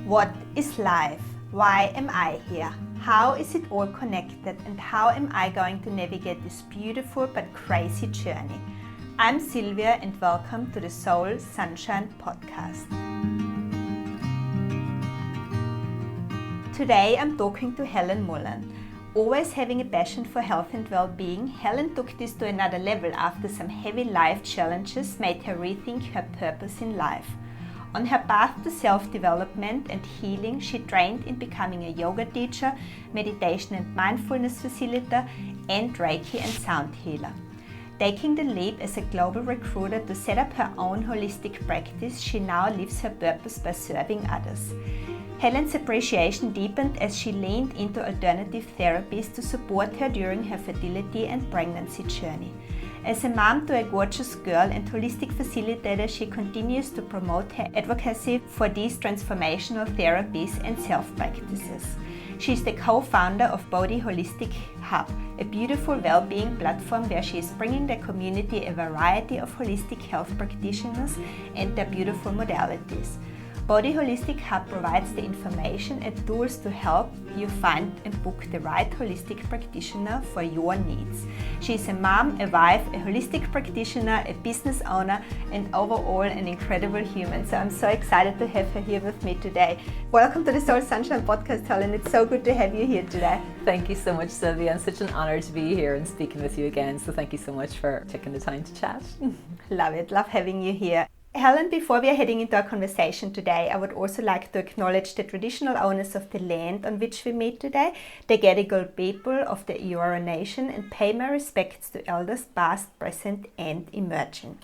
What is life? Why am I here? How is it all connected, and how am I going to navigate this beautiful but crazy journey? I'm Sylvia and welcome to the Soul Sunshine podcast. Today I'm talking to Helen Mullan. Always having a passion for health and well-being, Helen took this to another level after some heavy life challenges made her rethink her purpose in life. On her path to self-development and healing, she trained in becoming a yoga teacher, meditation and mindfulness facilitator, and Reiki and sound healer. Taking the leap as a global recruiter to set up her own holistic practice, she now lives her purpose by serving others. Helen's appreciation deepened as she leaned into alternative therapies to support her during her fertility and pregnancy journey. As a mom to a gorgeous girl and holistic facilitator, she continues to promote her advocacy for these transformational therapies and self-practices. She is the co-founder of Bodhi Holistic Hub, a beautiful well-being platform where she is bringing the community a variety of holistic health practitioners and their beautiful modalities. Bodhi Holistic Hub provides the information and tools to help you find and book the right holistic practitioner for your needs. She is a mom, a wife, a holistic practitioner, a business owner, and overall an incredible human. So I'm so excited to have her here with me today. Welcome to the Soul Sunshine podcast, Helen. It's so good to have you here today. Thank you so much, Sylvia. It's such an honor to be here and speaking with you again. So thank you so much for taking the time to chat. Love it. Love having you here. Helen, before we are heading into our conversation today, I would also like to acknowledge the traditional owners of the land on which we meet today, the Gadigal people of the Eora Nation, and pay my respects to elders past, present and emerging.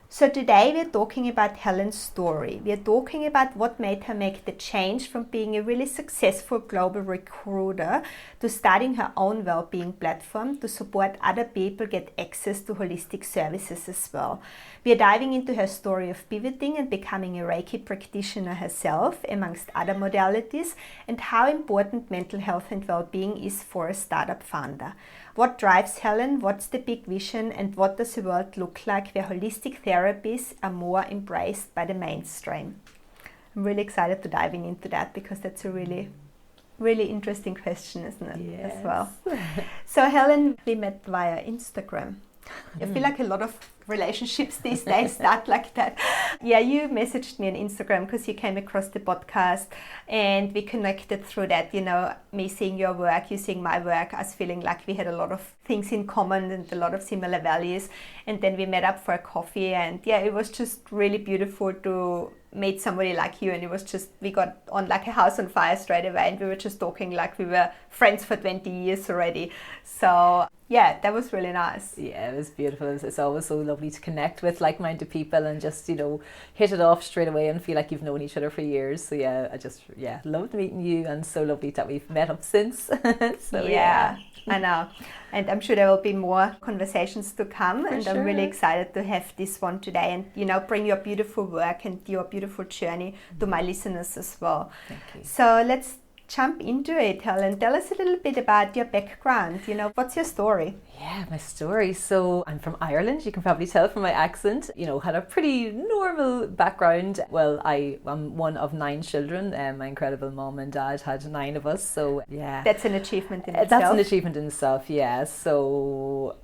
So today we're talking about Helen's story. We're talking about what made her make the change from being a really successful global recruiter to starting her own well-being platform to support other people get access to holistic services as well. We are diving into her story of pivoting and becoming a Reiki practitioner herself, amongst other modalities, and how important mental health and well-being is for a startup founder. What drives Helen, what's the big vision, and what does the world look like where holistic therapies are more embraced by the mainstream? I'm really excited to diving into that because that's a really interesting question, isn't it? Yes. As well. So Helen, we met via Instagram. I feel like a lot of relationships these days start like that. Yeah, you messaged me on Instagram because you came across the podcast and we connected through that, me seeing your work, you seeing my work, us feeling like we had a lot of things in common and a lot of similar values. And then we met up for a coffee and it was just really beautiful to meet somebody like you, and it was just, we got on like a house on fire straight away and we were just talking like we were friends for 20 years already. So yeah, that was really nice. Yeah, it was beautiful. It's always so lovely to connect with like-minded people and just, hit it off straight away and feel like you've known each other for years. So yeah, I just, loved meeting you, and so lovely that we've met up since. So yeah. I know. And I'm sure there will be more conversations to come. For sure. I'm really excited to have this one today and, bring your beautiful work and your beautiful journey to my listeners as well. Thank you. So let's jump into it, Helen. Tell us a little bit about your background. What's your story? Yeah, my story. So I'm from Ireland. You can probably tell from my accent. Had a pretty normal background. Well, I am one of 9 children. My incredible mom and dad had 9 of us. So yeah. That's an achievement in itself. That's an achievement in itself, yeah. So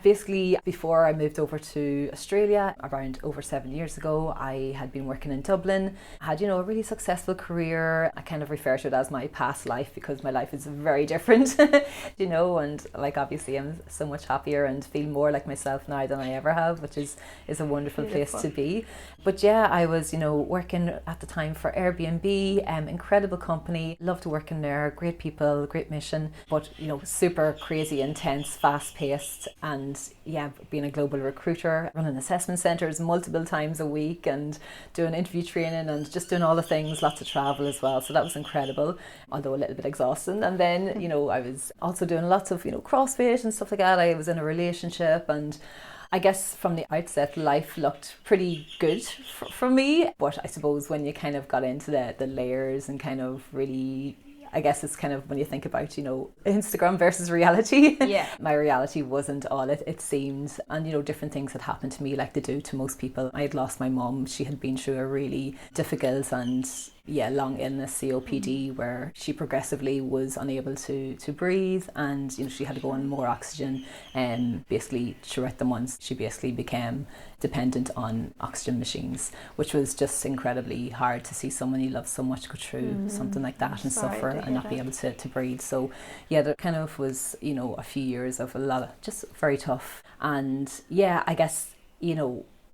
basically before I moved over to Australia around over 7 years ago, I had been working in Dublin, had a really successful career. I kind of refer to it as my past life because my life is very different, and like obviously I'm so much happier and feel more like myself now than I ever have, which is a wonderful place to be. But I was working at the time for AirBNB, incredible company, loved working there, great people, great mission, but super crazy, intense, fast paced. And being a global recruiter, running assessment centres multiple times a week and doing interview training and just doing all the things, lots of travel as well. So that was incredible, although a little bit exhausting. And then, I was also doing lots of, CrossFit and stuff like that. I was in a relationship, and I guess from the outset, life looked pretty good for me. But I suppose when you kind of got into the layers and kind of really I guess it's kind of when you think about, you know, Instagram versus reality. Yeah. My reality wasn't all it seemed. And, you know, different things had happened to me like they do to most people. I had lost my mum. She had been through a really difficult and long illness, COPD, where she progressively was unable to breathe, and she had to go on more oxygen, and basically throughout the months she basically became dependent on oxygen machines, which was just incredibly hard to see someone you love so much go through something like that and suffer and not be able to breathe. So yeah, there kind of was a few years of a lot of just very tough, and I guess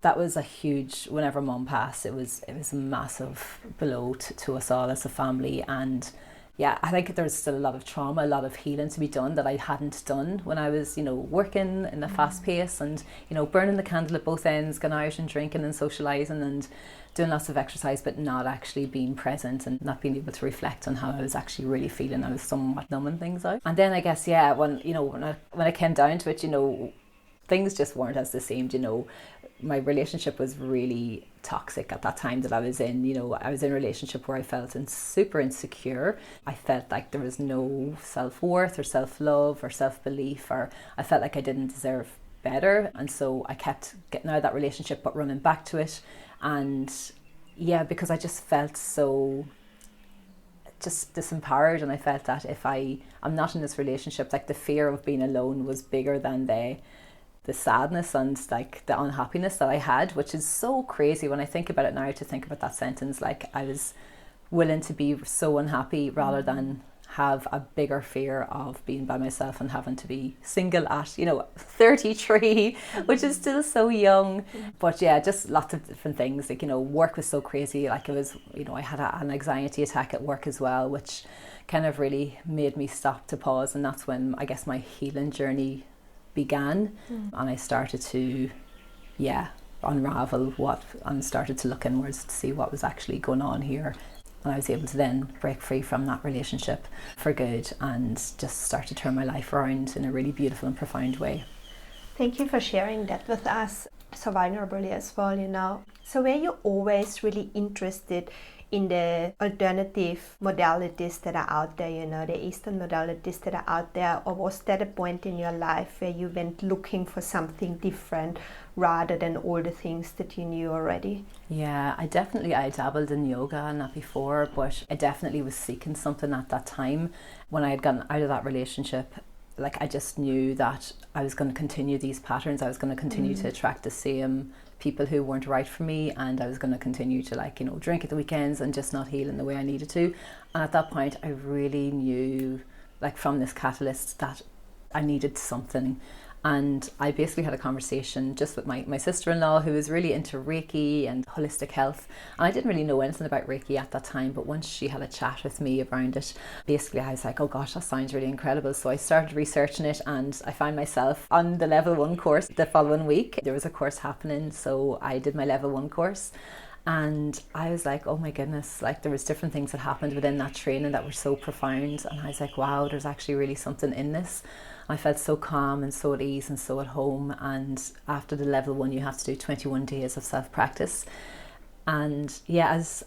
that was a huge, whenever Mum passed, it was a massive blow to us all as a family. And I think there's still a lot of trauma, a lot of healing to be done that I hadn't done when I was, working in a fast pace and, burning the candle at both ends, going out and drinking and socialising and doing lots of exercise, but not actually being present and not being able to reflect on how I was actually really feeling. I was somewhat numbing things out. And then I guess, when I came down to it, things just weren't as the same. My relationship was really toxic at that time that I was in. I was in a relationship where I felt super insecure. I felt like there was no self-worth or self-love or self-belief, or I felt like I didn't deserve better. And so I kept getting out of that relationship but running back to it. And because I just felt so just disempowered, and I felt that if I'm not in this relationship, like the fear of being alone was bigger than the sadness and like the unhappiness that I had, which is so crazy when I think about it now, to think about that sentence. Like, I was willing to be so unhappy rather than have a bigger fear of being by myself and having to be single at 33, which is still so young. But just lots of different things. Like, work was so crazy. Like, it was, I had an anxiety attack at work as well, which kind of really made me stop to pause. And that's when I guess my healing journey began, and I started to unravel and started to look inwards to see what was actually going on here. And I was able to then break free from that relationship for good and just start to turn my life around in a really beautiful and profound way. Thank you for sharing that with us so vulnerably as well. So were you always really interested in the alternative modalities that are out there, the Eastern modalities that are out there, or was that a point in your life where you went looking for something different rather than all the things that you knew already? Yeah, I dabbled in yoga and that before, but I definitely was seeking something at that time. When I had gotten out of that relationship, like, I just knew that I was going to continue these patterns. I was going to continue to attract the same people who weren't right for me, and I was going to continue to drink at the weekends and just not heal in the way I needed to. And at that point I really knew, like, from this catalyst, that I needed something. And I basically had a conversation just with my sister-in-law, who was really into Reiki and holistic health. And I didn't really know anything about Reiki at that time, but once she had a chat with me around it, basically I was like, oh gosh, that sounds really incredible. So I started researching it, and I found myself on the level 1 course the following week. There was a course happening, so I did my level 1 course. And I was like, oh my goodness, like, there was different things that happened within that training that were so profound. And I was like, wow, there's actually really something in this. I felt so calm and so at ease and so at home. And after the level 1, you have to do 21 days of self-practice. And as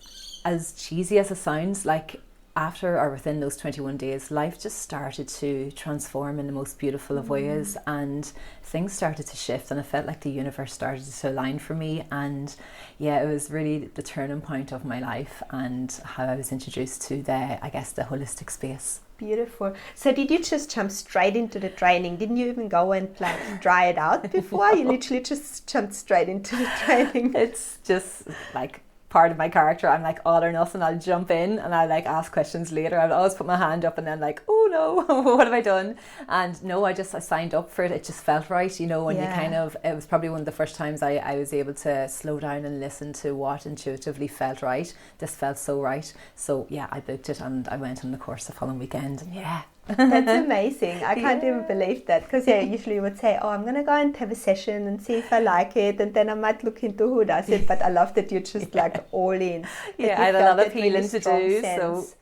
cheesy as it sounds, like, after or within those 21 days, life just started to transform in the most beautiful of ways, and things started to shift, and it felt like the universe started to align for me. And it was really the turning point of my life and how I was introduced to the holistic space. Beautiful. So did you just jump straight into the training? Didn't you even go and try it out before? You literally just jumped straight into the training. It's just like part of my character. I'm like all or nothing. I'll jump in and I'll ask questions later. I'll always put my hand up and then oh no, what have I done? And no, I signed up for it. It just felt right, and it was probably one of the first times I was able to slow down and listen to what intuitively felt right. This felt so right. So I booked it and I went on the course the following weekend. That's amazing. I can't even believe that, because usually you would say, oh, I'm going to go and have a session and see if I like it, and then I might look into who does it. But I love that you're just all in. I had a lot of healing to do. Sense.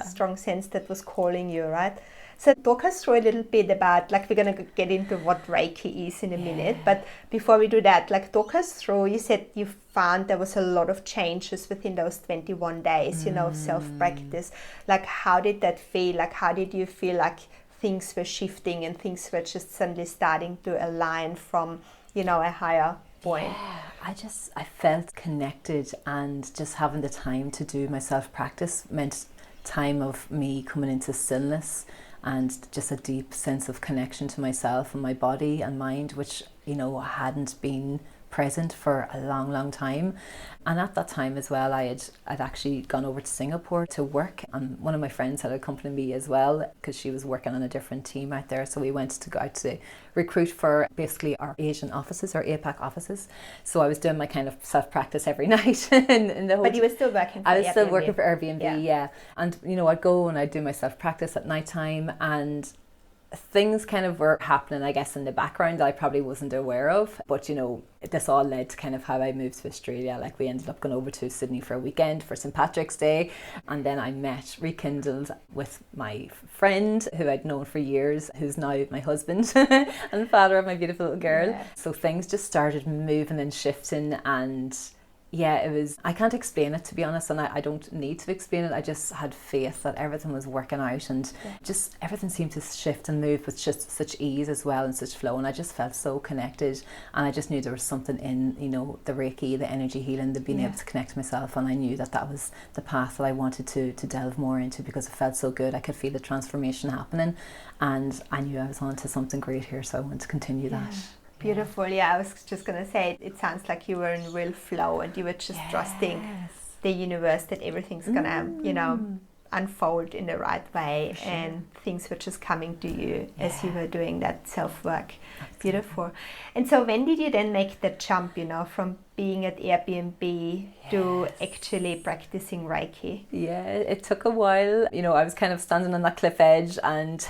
Strong sense that was calling you, right? So talk us through a little bit about, we're going to get into what Reiki is in a minute, but before we do that, talk us through, you said you found there was a lot of changes within those 21 days, of self-practice. How did that feel? How did you feel like things were shifting and things were just suddenly starting to align from, a higher point? I felt connected, and just having the time to do my self-practice meant time of me coming into stillness and just a deep sense of connection to myself and my body and mind, which, you know, hadn't been present for a long time. And at that time as well, I'd actually gone over to Singapore to work, and one of my friends had accompanied me as well because she was working on a different team out there. So we went to go out to recruit for basically our Asian offices, our APAC offices. So I was doing my kind of self-practice every night in the hotel. But you were still working for I was Airbnb. still working for Airbnb, yeah. And, you know, I'd go and I'd do my self-practice at nighttime, and things kind of were happening, I guess, in the background that I probably wasn't aware of. But, you know, this all led to kind of how I moved to Australia. Like, we ended up going over to Sydney for a weekend for St. Patrick's Day. And then I rekindled with my friend who I'd known for years, who's now my husband and father of my beautiful little girl. Yeah. So things just started moving and shifting, and yeah, it was, I can't explain it, to be honest, and I don't need to explain it. I just had faith that everything was working out, and just everything seemed to shift and move with just such ease as well, and such flow, and I just felt so connected. And I just knew there was something in, you know, the Reiki, the energy healing, the being able to connect to myself, and I knew that that was the path that I wanted to delve more into, because it felt so good. I could feel the transformation happening, and I knew I was on to something great here, so I wanted to continue that. Beautiful. Yeah, I was just going to say, it sounds like you were in real flow, and you were just trusting the universe that everything's going to, you know, unfold in the right way, and things were just coming to you as you were doing that self-work. Beautiful. And so when did you then make the jump, you know, from being at Airbnb to actually practicing Reiki? Yeah, it took a while. You know, I was kind of standing on that cliff edge and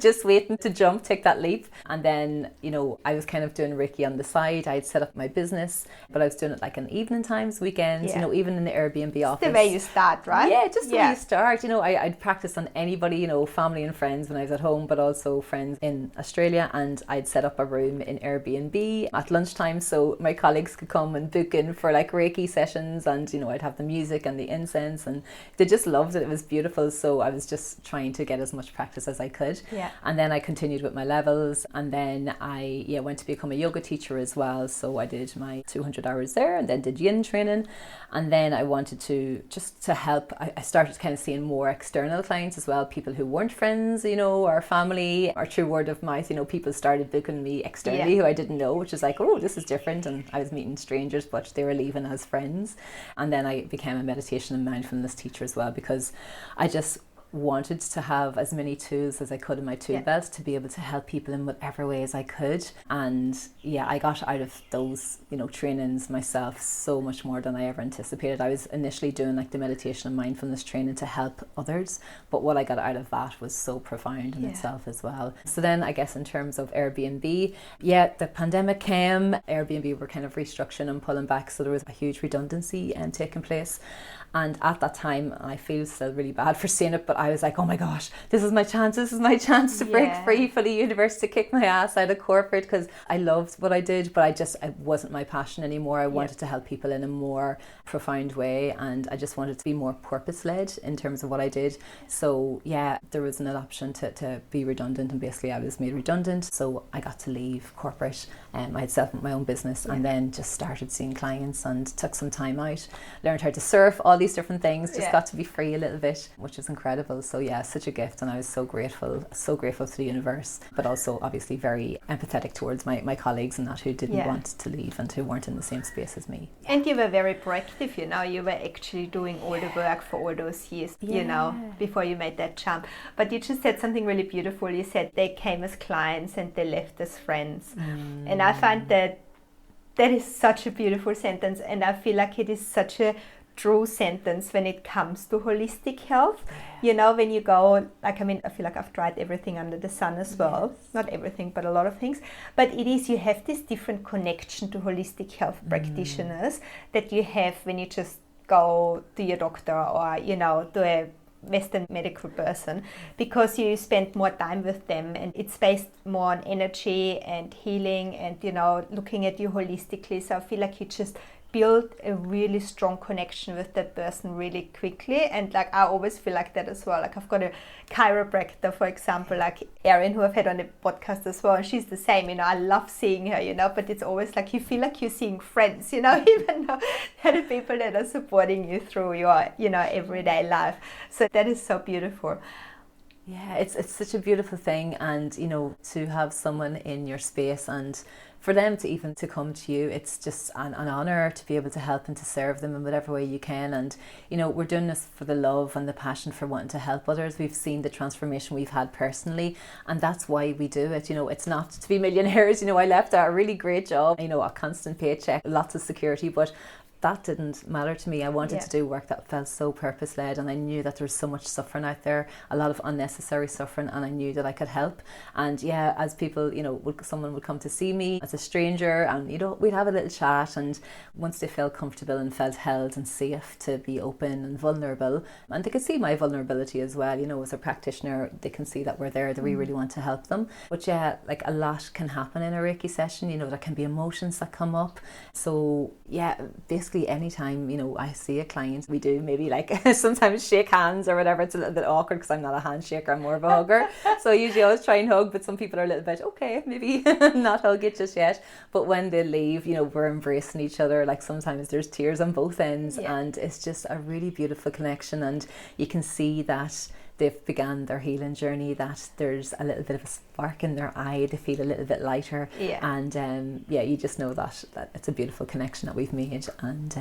just waiting to jump, take that leap. And then, you know, I was kind of doing Reiki on the side. I'd set up my business, but I was doing it like in evening times, weekends, you know, even in the Airbnb office. The way you start, right? Yeah, just the way you start. You know, I'd practice on anybody, you know, family and friends when I was at home, but also friends in Australia. And I'd set up a room in Airbnb at lunchtime so my colleagues could come and book in for like Reiki sessions, and, you know, I'd have the music and the incense, and they just loved it. It was beautiful. So I was just trying to get as much practice as I could. Yeah. And then I continued with my levels, and then I went to become a yoga teacher as well. So I did my 200 hours there, and then did yin training. And then I wanted to just to help. I started kind of seeing more external clients as well, people who weren't friends, you know, or family, or through word of mouth. You know, people started booking me externally who I didn't know, which was like, oh, this is different. And I was meeting strangers, but they were leaving as friends. And then I became a meditation and mindfulness teacher as well, because I just wanted to have as many tools as I could in my tool belt to be able to help people in whatever ways I could. And I got out of those, you know, trainings myself so much more than I ever anticipated. I was initially doing like the meditation and mindfulness training to help others, but what I got out of that was so profound in itself as well. So then I guess in terms of Airbnb, the pandemic came, Airbnb were kind of restructuring and pulling back, so there was a huge redundancy taking place. And at that time, I feel still really bad for saying it, but I was like, oh my gosh, this is my chance to break free for the universe, to kick my ass out of corporate, because I loved what I did, but it wasn't my passion anymore. I wanted to help people in a more profound way, and I just wanted to be more purpose-led in terms of what I did. So there was an option to be redundant, and basically I was made redundant, so I got to leave corporate. I had set up my own business, and then just started seeing clients, and took some time out, learned how to surf, all these different things, just got to be free a little bit, which was incredible. So such a gift, and I was so grateful to the universe, but also obviously very empathetic towards my colleagues and that, who didn't want to leave and who weren't in the same space as me. And you were very proactive, you know, you were actually doing all the work for all those years, you know, before you made that jump. But you just said something really beautiful. You said they came as clients and they left as friends. And I find that is such a beautiful sentence, and I feel like it is such a true sentence when it comes to holistic health. You know, when you go, like, I mean, I feel like I've tried everything under the sun as well. Not everything, but a lot of things. But it is, you have this different connection to holistic health practitioners that you have when you just go to your doctor, or, you know, to a Western medical person, because you spend more time with them, and it's based more on energy and healing and, you know, looking at you holistically. So I feel like you just build a really strong connection with that person really quickly. And like I always feel like that as well. Like I've got a chiropractor, for example, like Erin, who I've had on the podcast as well, and she's the same, you know. I love seeing her, you know, but it's always like you feel like you're seeing friends, you know, even though they're the people that are supporting you through your, you know, everyday life. So that is so beautiful. Yeah, it's such a beautiful thing, and you know, to have someone in your space and for them to even to come to you, it's just an honor to be able to help and to serve them in whatever way you can. And you know, we're doing this for the love and the passion for wanting to help others. We've seen the transformation we've had personally, and that's why we do it. You know, it's not to be millionaires. You know, I left a really great job, you know, a constant paycheck, lots of security, but that didn't matter to me. I wanted to do work that felt so purpose-led, and I knew that there was so much suffering out there, a lot of unnecessary suffering, and I knew that I could help. And yeah, as people, you know, someone would come to see me as a stranger, and you know, we'd have a little chat, and once they felt comfortable and felt held and safe to be open and vulnerable, and they could see my vulnerability as well, you know, as a practitioner, they can see that we're there, that we really want to help them. But yeah, like a lot can happen in a Reiki session, you know, there can be emotions that come up. So yeah, basically anytime, you know, I see a client, we do maybe like sometimes shake hands or whatever. It's a little bit awkward because I'm not a handshaker, I'm more of a hugger. So I usually always try and hug, but some people are a little bit, okay, maybe not hug it just yet. But when they leave, you know, we're embracing each other. Like sometimes there's tears on both ends, and it's just a really beautiful connection, and you can see that they've begun their healing journey, that there's a little bit of a spark in their eye, they feel a little bit lighter, and you just know that it's a beautiful connection that we've made, and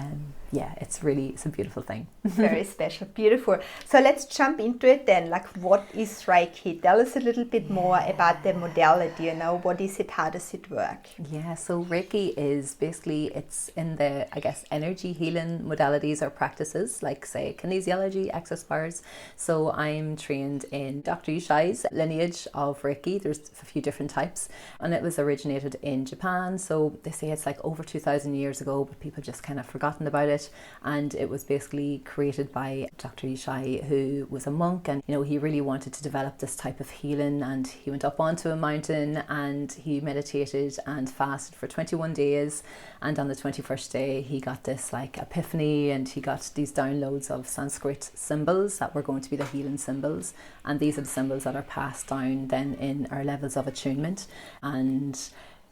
it's a beautiful thing. Very special, beautiful. So let's jump into it then. Like, what is Reiki? Tell us a little bit more about the modality, you know, what is it, how does it work? Yeah, so Reiki is basically, it's in the, I guess, energy healing modalities or practices, like say kinesiology, access bars. So I'm trained in Dr. Yushai's lineage of Reiki. There's a few different types, and it was originated in Japan. So they say it's like over 2,000 years ago, but people just kind of forgotten about it. And it was basically created by Dr. Yushai, who was a monk, and you know, he really wanted to develop this type of healing, and he went up onto a mountain and he meditated and fasted for 21 days, and on the 21st day he got this like epiphany, and he got these downloads of Sanskrit symbols that were going to be the healing symbols, and these are the symbols that are passed down then in our levels of attunement. And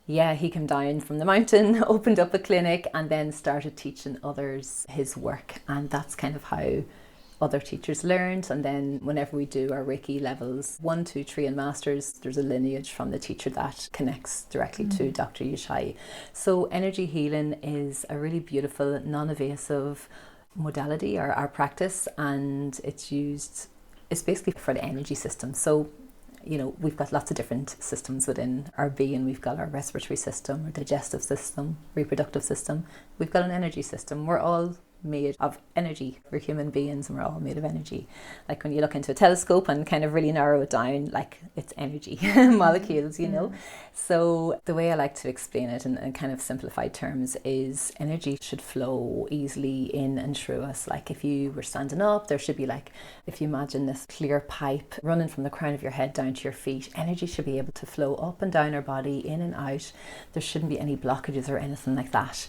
yeah, he came down from the mountain, opened up a clinic, and then started teaching others his work. And that's kind of how other teachers learned. And then whenever we do our Reiki levels 1, 2, 3 and masters, there's a lineage from the teacher that connects directly to Dr. Yushai. So energy healing is a really beautiful, non-invasive modality or our practice, and it's basically for the energy system. So you know, we've got lots of different systems within our being. We've got our respiratory system, our digestive system, reproductive system. We've got an energy system. We're all made of energy. We're human beings and we're all made of energy. Like when you look into a telescope and kind of really narrow it down, like it's energy molecules, you know. So the way I like to explain it in kind of simplified terms is energy should flow easily in and through us. Like if you were standing up, there should be like, if you imagine this clear pipe running from the crown of your head down to your feet, energy should be able to flow up and down our body, in and out. There shouldn't be any blockages or anything like that.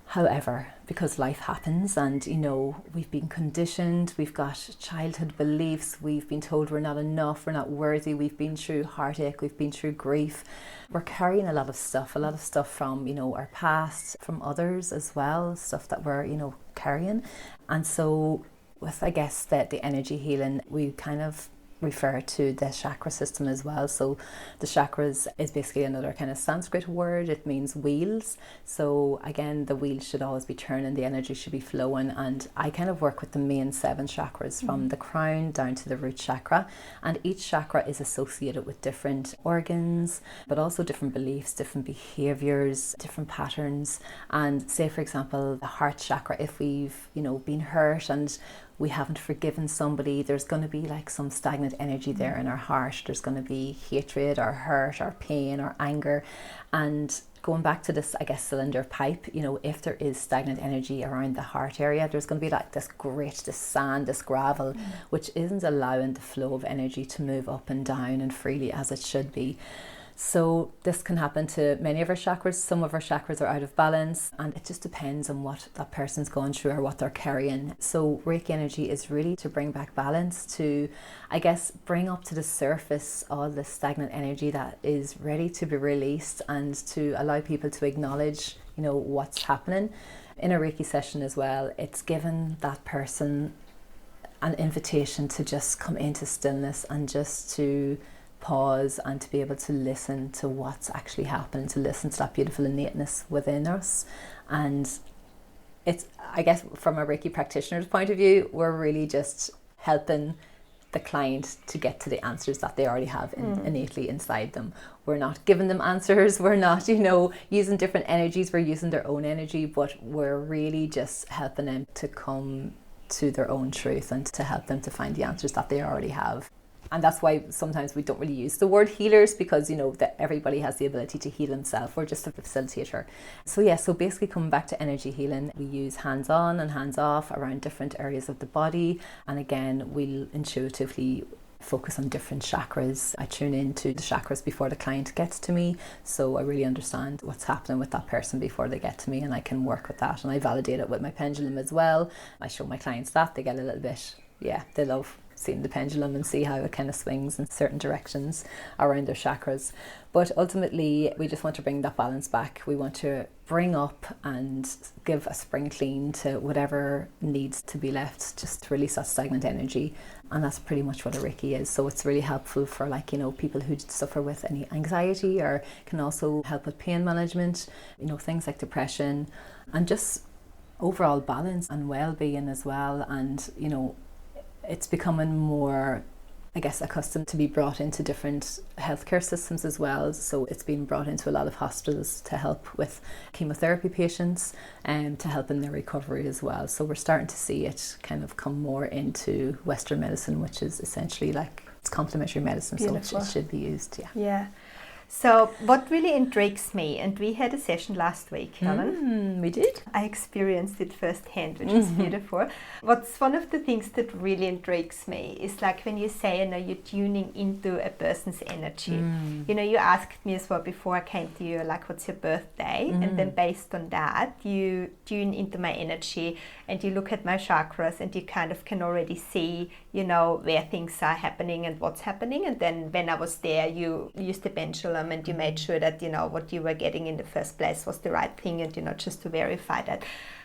However, because life happens and, you know, we've been conditioned, we've got childhood beliefs, we've been told we're not enough, we're not worthy, we've been through heartache, we've been through grief. We're carrying a lot of stuff from, you know, our past, from others as well, stuff that we're, you know, carrying. And so with, I guess, the energy healing, we kind of refer to the chakra system as well. So the chakras is basically another kind of Sanskrit word. It means wheels. So again, the wheels should always be turning, the energy should be flowing, and I kind of work with the main 7 chakras from the crown down to the root chakra, and each chakra is associated with different organs, but also different beliefs, different behaviors, different patterns. And say for example, the heart chakra, if we've, you know, been hurt and we haven't forgiven somebody, there's going to be like some stagnant energy there in our heart. There's going to be hatred or hurt or pain or anger. And going back to this, I guess, cylinder pipe, you know, if there is stagnant energy around the heart area, there's going to be like this grit, this sand, this gravel, which isn't allowing the flow of energy to move up and down and freely as it should be. So this can happen to many of our chakras. Some of our chakras are out of balance, and it just depends on what that person's gone through or what they're carrying. So Reiki energy is really to bring back balance, to, I guess, bring up to the surface all the stagnant energy that is ready to be released, and to allow people to acknowledge, what's happening. In a Reiki session as well, it's given that person an invitation to just come into stillness and just to pause and to be able to listen to what's actually happening, to listen to that beautiful innateness within us. And it's, I guess, from a Reiki practitioner's point of view, we're really just helping the client to get to the answers that they already have innately inside them. We're not giving them answers, we're not, using different energies, we're using their own energy, but we're really just helping them to come to their own truth and to help them to find the answers that they already have. And that's why sometimes we don't really use the word healers, because that everybody has the ability to heal themselves. We're just a facilitator. So basically coming back to energy healing, we use hands on and hands off around different areas of the body, and again we'll intuitively focus on different chakras. I tune into the chakras before the client gets to me, so I really understand what's happening with that person before they get to me, and I can work with that, and I validate it with my pendulum as well. I show my clients that, they get a little bit, they love seeing the pendulum and see how it kind of swings in certain directions around their chakras. But ultimately we just want to bring that balance back. We want to bring up and give a spring clean to whatever needs to be left, just to release that stagnant energy. And that's pretty much what a Reiki is. So it's really helpful for people who suffer with any anxiety, or can also help with pain management, things like depression, and just overall balance and well-being as well. And it's becoming more, I guess, accustomed to be brought into different healthcare systems as well. So it's been brought into a lot of hospitals to help with chemotherapy patients and to help in their recovery as well. So we're starting to see it kind of come more into Western medicine, which is essentially it's complementary medicine. Beautiful. So it should be used. Yeah. So what really intrigues me, and we had a session last week, Helen. We did. I experienced it firsthand, which is beautiful. What's one of the things that really intrigues me is when you say, you're tuning into a person's energy. You asked me as well before I came to you, what's your birthday? And then based on that, you tune into my energy and you look at my chakras, and you kind of can already see, where things are happening and what's happening. And then when I was there, you used the pendulum and you made sure that, what you were getting in the first place was the right thing, and, just to verify that.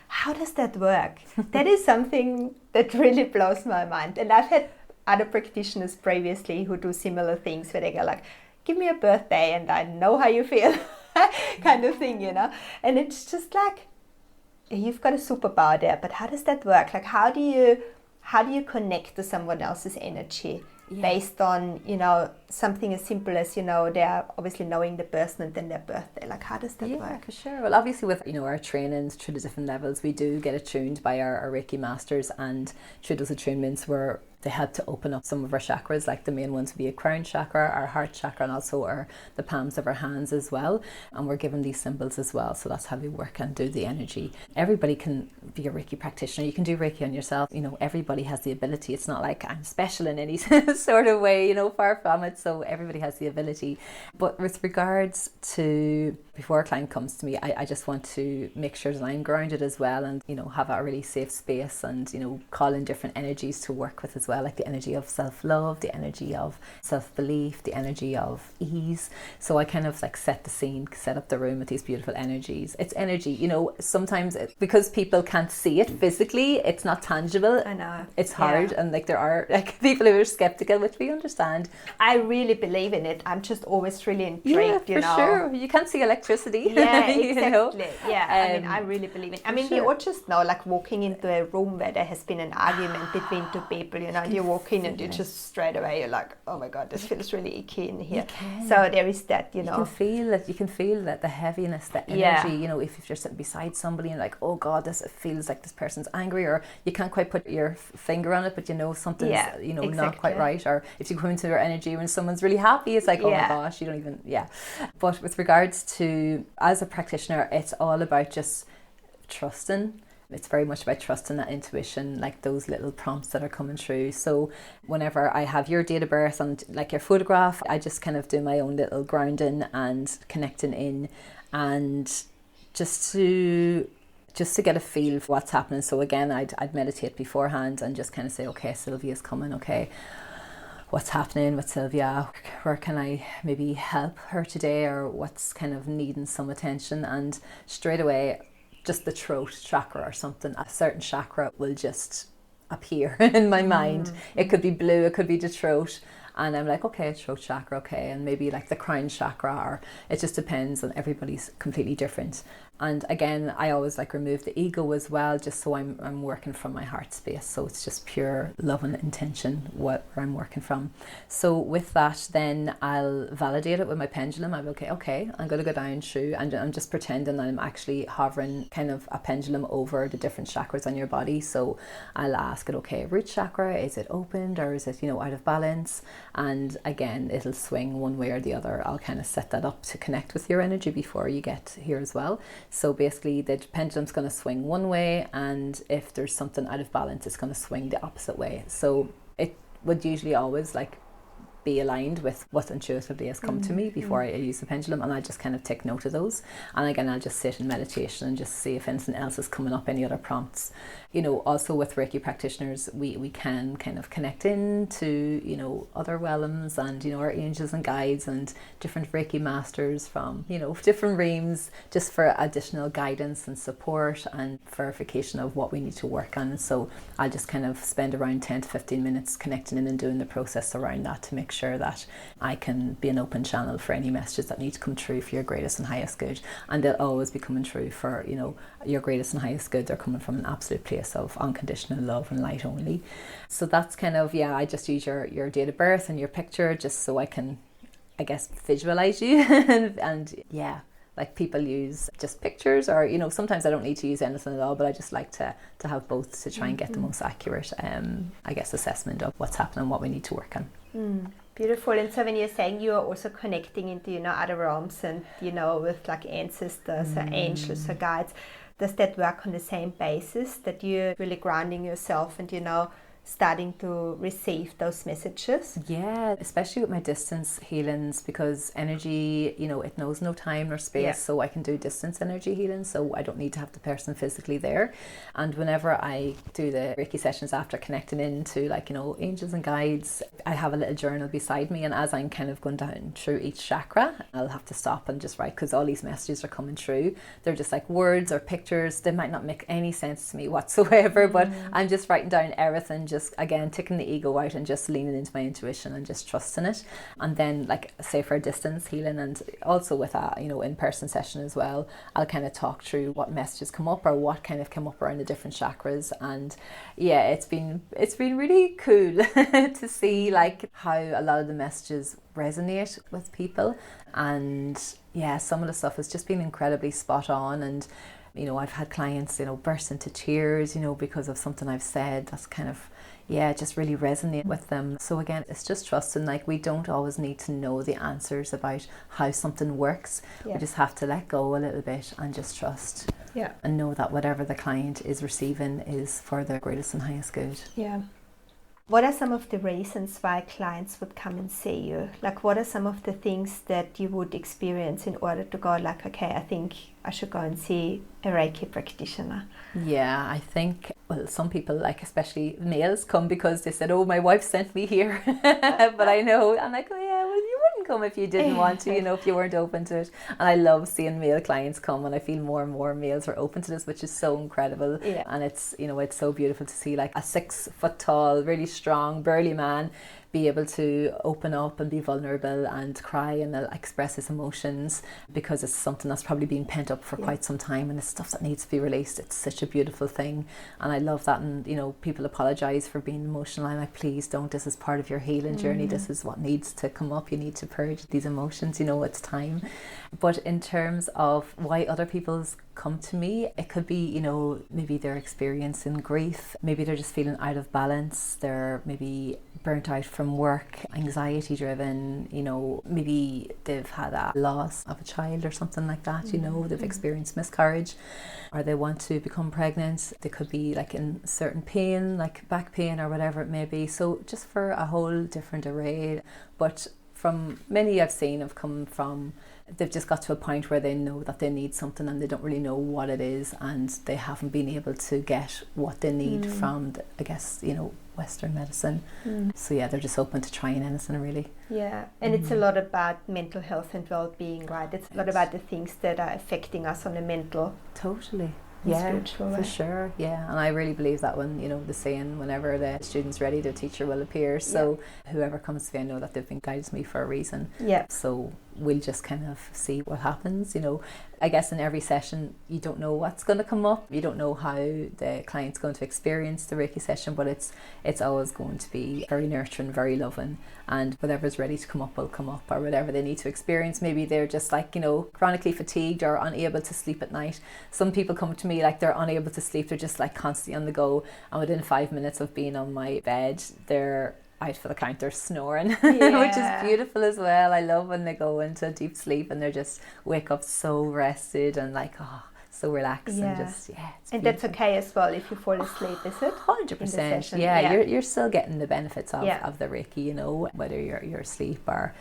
How does that work? That is something that really blows my mind. And I've had other practitioners previously who do similar things, where they go give me a birthday and I know how you feel kind of thing, And it's just you've got a superpower there, but how does that work? How do you connect to someone else's energy? Based on, something as simple as, they're obviously knowing the person and then their birthday. How does that work? Yeah, for sure. Well, obviously with, our trainings through the different levels, we do get attuned by our Reiki masters, and through those attunements they help to open up some of our chakras. The main ones would be a crown chakra, our heart chakra, and also the palms of our hands as well. And we're given these symbols as well. So that's how we work and do the energy. Everybody can be a Reiki practitioner. You can do Reiki on yourself. Everybody has the ability. It's not like I'm special in any sort of way, far from it. So everybody has the ability. But with regards to, before a client comes to me, I just want to make sure that I'm grounded as well, and, have a really safe space, and, call in different energies to work with as well, like the energy of self-love, the energy of self-belief, the energy of ease. So I kind of set the scene, set up the room with these beautiful energies. It's energy, sometimes because people can't see it physically, it's not tangible. I know. It's hard, and there are people who are skeptical, which we understand. I really believe in it. I'm just always really intrigued, for sure. You can't see electricity. Yeah, exactly. Yeah, I really believe in it. Sure. We all just know, walking into a room where there has been an argument between two people, and you walk in and you just straight away, you're oh my God, this feels really icky in here. So there is that, You can feel it. You can feel that, the heaviness, the energy, if you're sitting beside somebody and oh God, it feels like this person's angry, or you can't quite put your finger on it, but something's, exactly. not quite right. Or if you go into their energy when someone's really happy, it's oh my gosh, you don't even, But with regards to, as a practitioner, it's all about just trusting It's very much about trusting that intuition, like those little prompts that are coming through. So whenever I have your date of birth and like your photograph, I just kind of do my own little grounding and connecting in, and just to get a feel for what's happening. So again, I'd meditate beforehand and just kind of say, okay, Sylvia's coming, okay, what's happening with Sylvia? Where can I maybe help her today, or what's kind of needing some attention? And straight away, just the throat chakra or something, a certain chakra will just appear in my mind. It could be blue, it could be the throat. And I'm like, okay, throat chakra, okay, and maybe like the crown chakra, or it just depends, on everybody's completely different. And again, I always like remove the ego as well, just so I'm working from my heart space. So it's just pure love and intention where I'm working from. So with that, then I'll validate it with my pendulum. I'm okay, I'm going to go down through, and I'm just pretending that I'm actually hovering kind of a pendulum over the different chakras on your body. So I'll ask it, okay, root chakra, is it opened, or is it, out of balance? And again, it'll swing one way or the other. I'll kind of set that up to connect with your energy before you get here as well. So basically the pendulum's going to swing one way, and if there's something out of balance, it's going to swing the opposite way. So it would usually always like be aligned with what intuitively has come to me before I use the pendulum, and I just kind of take note of those. And again, I'll just sit in meditation and just see if anything else is coming up, any other prompts. Also with Reiki practitioners, we can kind of connect into, other realms and, our angels and guides and different Reiki masters from, different realms, just for additional guidance and support and verification of what we need to work on. So I'll just kind of spend around 10 to 15 minutes connecting in and doing the process around that to make sure that I can be an open channel for any messages that need to come through for your greatest and highest good. And they'll always be coming through for, your greatest and highest good. They're coming from an absolute place of unconditional love and light only. So that's kind of, I just use your date of birth and your picture just so I can, I guess, visualize you. and like people use just pictures, or sometimes I don't need to use anything at all, but I just like to have both to try and get the most accurate I guess assessment of what's happening, what we need to work on. Beautiful. And so when you're saying you are also connecting into other realms and with like ancestors or angels or guides, does that work on the same basis, that you're really grounding yourself and starting to receive those messages? Yeah, especially with my distance healings, because energy, it knows no time nor space, so I can do distance energy healing, so I don't need to have the person physically there. And whenever I do the Reiki sessions after connecting into angels and guides, I have a little journal beside me, and as I'm kind of going down through each chakra, I'll have to stop and just write, because all these messages are coming through. They're just like words or pictures. They might not make any sense to me whatsoever, but I'm just writing down everything, just again taking the ego out and just leaning into my intuition and just trusting it. And then, like say for a distance healing, and also with a in-person session as well, I'll kind of talk through what messages come up or what kind of come up around the different chakras. And it's been really cool to see like how a lot of the messages resonate with people. And some of the stuff has just been incredibly spot on. And I've had clients burst into tears because of something I've said that's kind of just really resonate with them. So again, it's just trusting, like we don't always need to know the answers about how something works. We just have to let go a little bit and just trust and know that whatever the client is receiving is for their greatest and highest good. What are some of the reasons why clients would come and see you? Like, what are some of the things that you would experience in order to go like, okay, I think I should go and see a Reiki practitioner? Yeah, I think, some people, like especially males, come because they said, oh, my wife sent me here. But I know, I'm like, you wouldn't come if you didn't want to, if you weren't open to it. And I love seeing male clients come, and I feel more and more males are open to this, which is so incredible. And it's, it's so beautiful to see like a 6 foot tall, really strong, burly man be able to open up and be vulnerable and cry and express his emotions, because it's something that's probably been pent up for quite some time, and it's stuff that needs to be released. It's such a beautiful thing, and I love that. And people apologize for being emotional. I'm like, please don't, this is part of your healing journey. This is what needs to come up. You need to purge these emotions, it's time. But in terms of why other people's come to me, it could be maybe they're experiencing grief, maybe they're just feeling out of balance, they're maybe burnt out from work, anxiety driven, you know, maybe they've had a loss of a child or something like that, you know, they've experienced miscarriage, or they want to become pregnant. They could be like in certain pain, like back pain or whatever it may be. So just for a whole different array. But from many I've seen have come from, they've just got to a point where they know that they need something and they don't really know what it is, and they haven't been able to get what they need from, I guess, you know, Western medicine. So yeah, they're just open to trying anything really. Yeah, and it's a lot about mental health and well-being, right? It's a lot about the things that are affecting us on a mental, totally. spiritual way. For sure, yeah. And I really believe that when, you know, the saying, whenever the student's ready, the teacher will appear. So whoever comes to me, I know that they've been guided to me for a reason. Yeah. So we'll just kind of see what happens, you know. I guess in every session, you don't know what's going to come up. You don't know how the client's going to experience the Reiki session, but it's always going to be very nurturing, very loving, and whatever's ready to come up will come up, or whatever they need to experience. Maybe they're just like, you know, chronically fatigued or unable to sleep at night. Some people come to me like they're unable to sleep, they're just like constantly on the go, and within 5 minutes of being on my bed, they're out for the count, they're snoring, which is beautiful as well. I love when they go into deep sleep and they just wake up so rested and like, so relaxed and just, it's and beautiful. that's okay as well if you fall asleep, is it? 100%. You're still getting the benefits of the Reiki, you know, whether you're asleep or,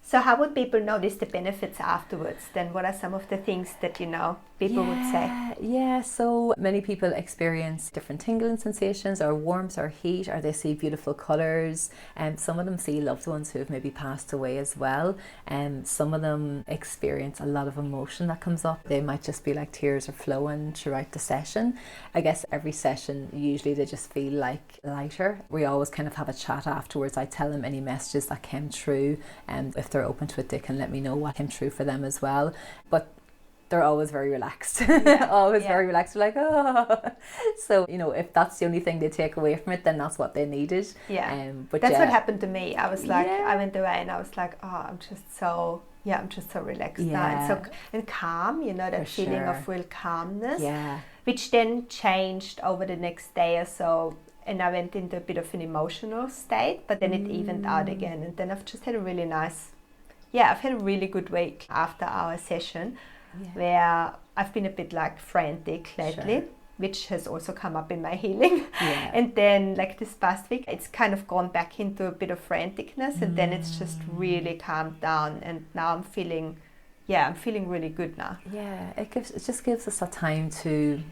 So how would people notice the benefits afterwards? Then what are some of the things that, you know, people would say? Yeah, so many people experience different tingling sensations or warmth or heat, or they see beautiful colours, and some of them see loved ones who have maybe passed away as well, and some of them experience a lot of emotion that comes up. They might just be like tears are flowing throughout the session. I guess every session usually they just feel like lighter. We always kind of have a chat afterwards. I tell them any messages that came through, and if they're open to it, they can let me know what came through for them as well. But they're always very relaxed. Very relaxed. They're like, oh. So, you know, if that's the only thing they take away from it, then that's what they needed. But that's what happened to me. I was like, I went away and I was like, I'm just so relaxed now. And calm, you know, that feeling of real calmness, which then changed over the next day or so. And I went into a bit of an emotional state, but then it evened out again. And then I've just had a really nice, I've had a really good week after our session, where I've been a bit like frantic lately, which has also come up in my healing. And then like this past week, it's kind of gone back into a bit of franticness, and then it's just really calmed down. And now I'm feeling really good now. Yeah, it just gives us a time to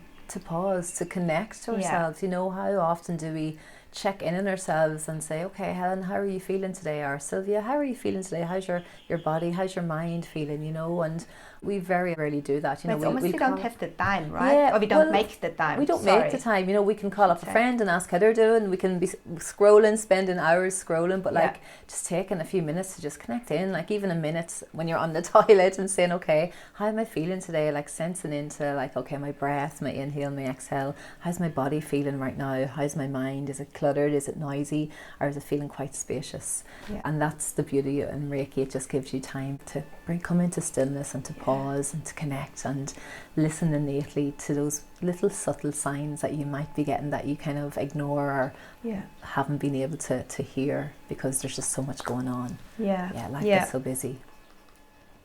pause, to connect to ourselves. You know, how often do we check in on ourselves and say, okay, Helen, how are you feeling today? Or Sylvia, how are you feeling today? How's your body? How's your mind feeling? You know, and we very rarely do that. You know, we don't have the time, right? Or we don't make the time. We don't make the time. You know, we can call up a friend and ask how they're doing. We can be scrolling, spending hours scrolling, but like just taking a few minutes to just connect in, like even a minute when you're on the toilet and saying, okay, how am I feeling today? Like sensing into like, okay, my breath, my inhale, my exhale. How's my body feeling right now? How's my mind? Is it cluttered? Is it noisy? Or is it feeling quite spacious? And that's the beauty in Reiki. It just gives you time to come into stillness and to pause and to connect and listen innately to those little subtle signs that you might be getting that you kind of ignore or haven't been able to hear because there's just so much going on. Life is so busy.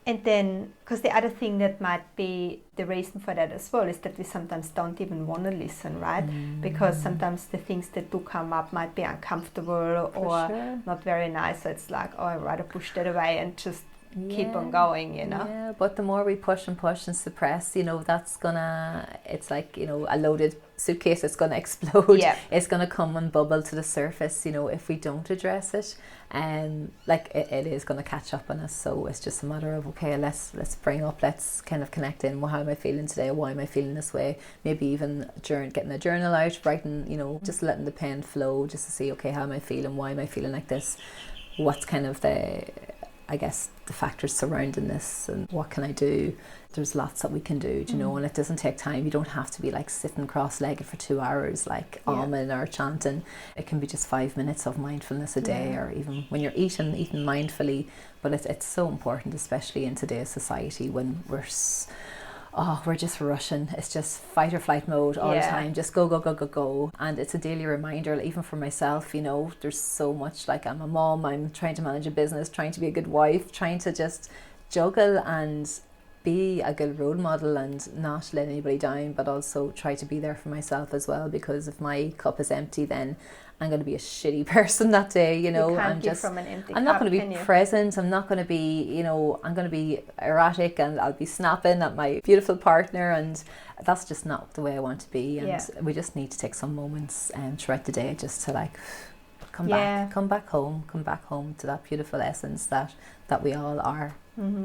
And then, because the other thing that might be the reason for that as well is that we sometimes don't even want to listen, right? Because sometimes the things that do come up might be uncomfortable or not very nice. So it's like, I'd rather push that away and just keep on going, you know. Yeah, but the more we push and suppress, you know, it's like, you know, a loaded suitcase that's gonna explode. It's gonna come and bubble to the surface, you know, if we don't address it. And like it is gonna catch up on us. So it's just a matter of, okay, let's bring up, let's kind of connect in. Well, how am I feeling today? Why am I feeling this way? Maybe even getting a journal out, writing, you know, just letting the pen flow, just to see, okay, how am I feeling? Why am I feeling like this? What's kind of the factors surrounding this, and what can I do? There's lots that we can do, you know, and it doesn't take time. You don't have to be like sitting cross-legged for 2 hours like almond or chanting. It can be just 5 minutes of mindfulness a day, or even when you're eating mindfully. But it's so important, especially in today's society when we're oh, we're just rushing. It's just fight or flight mode all the time. Just go, go, go, go, go. And it's a daily reminder, even for myself, you know, there's so much, like I'm a mom, I'm trying to manage a business, trying to be a good wife, trying to just juggle and be a good role model and not let anybody down, but also try to be there for myself as well, because if my cup is empty, then I'm going to be a shitty person that day, you know. I'm not going to be present. I'm not going to be, you know, I'm going to be erratic and I'll be snapping at my beautiful partner, and that's just not the way I want to be. And we just need to take some moments throughout the day just to like come back home to that beautiful essence that we all are.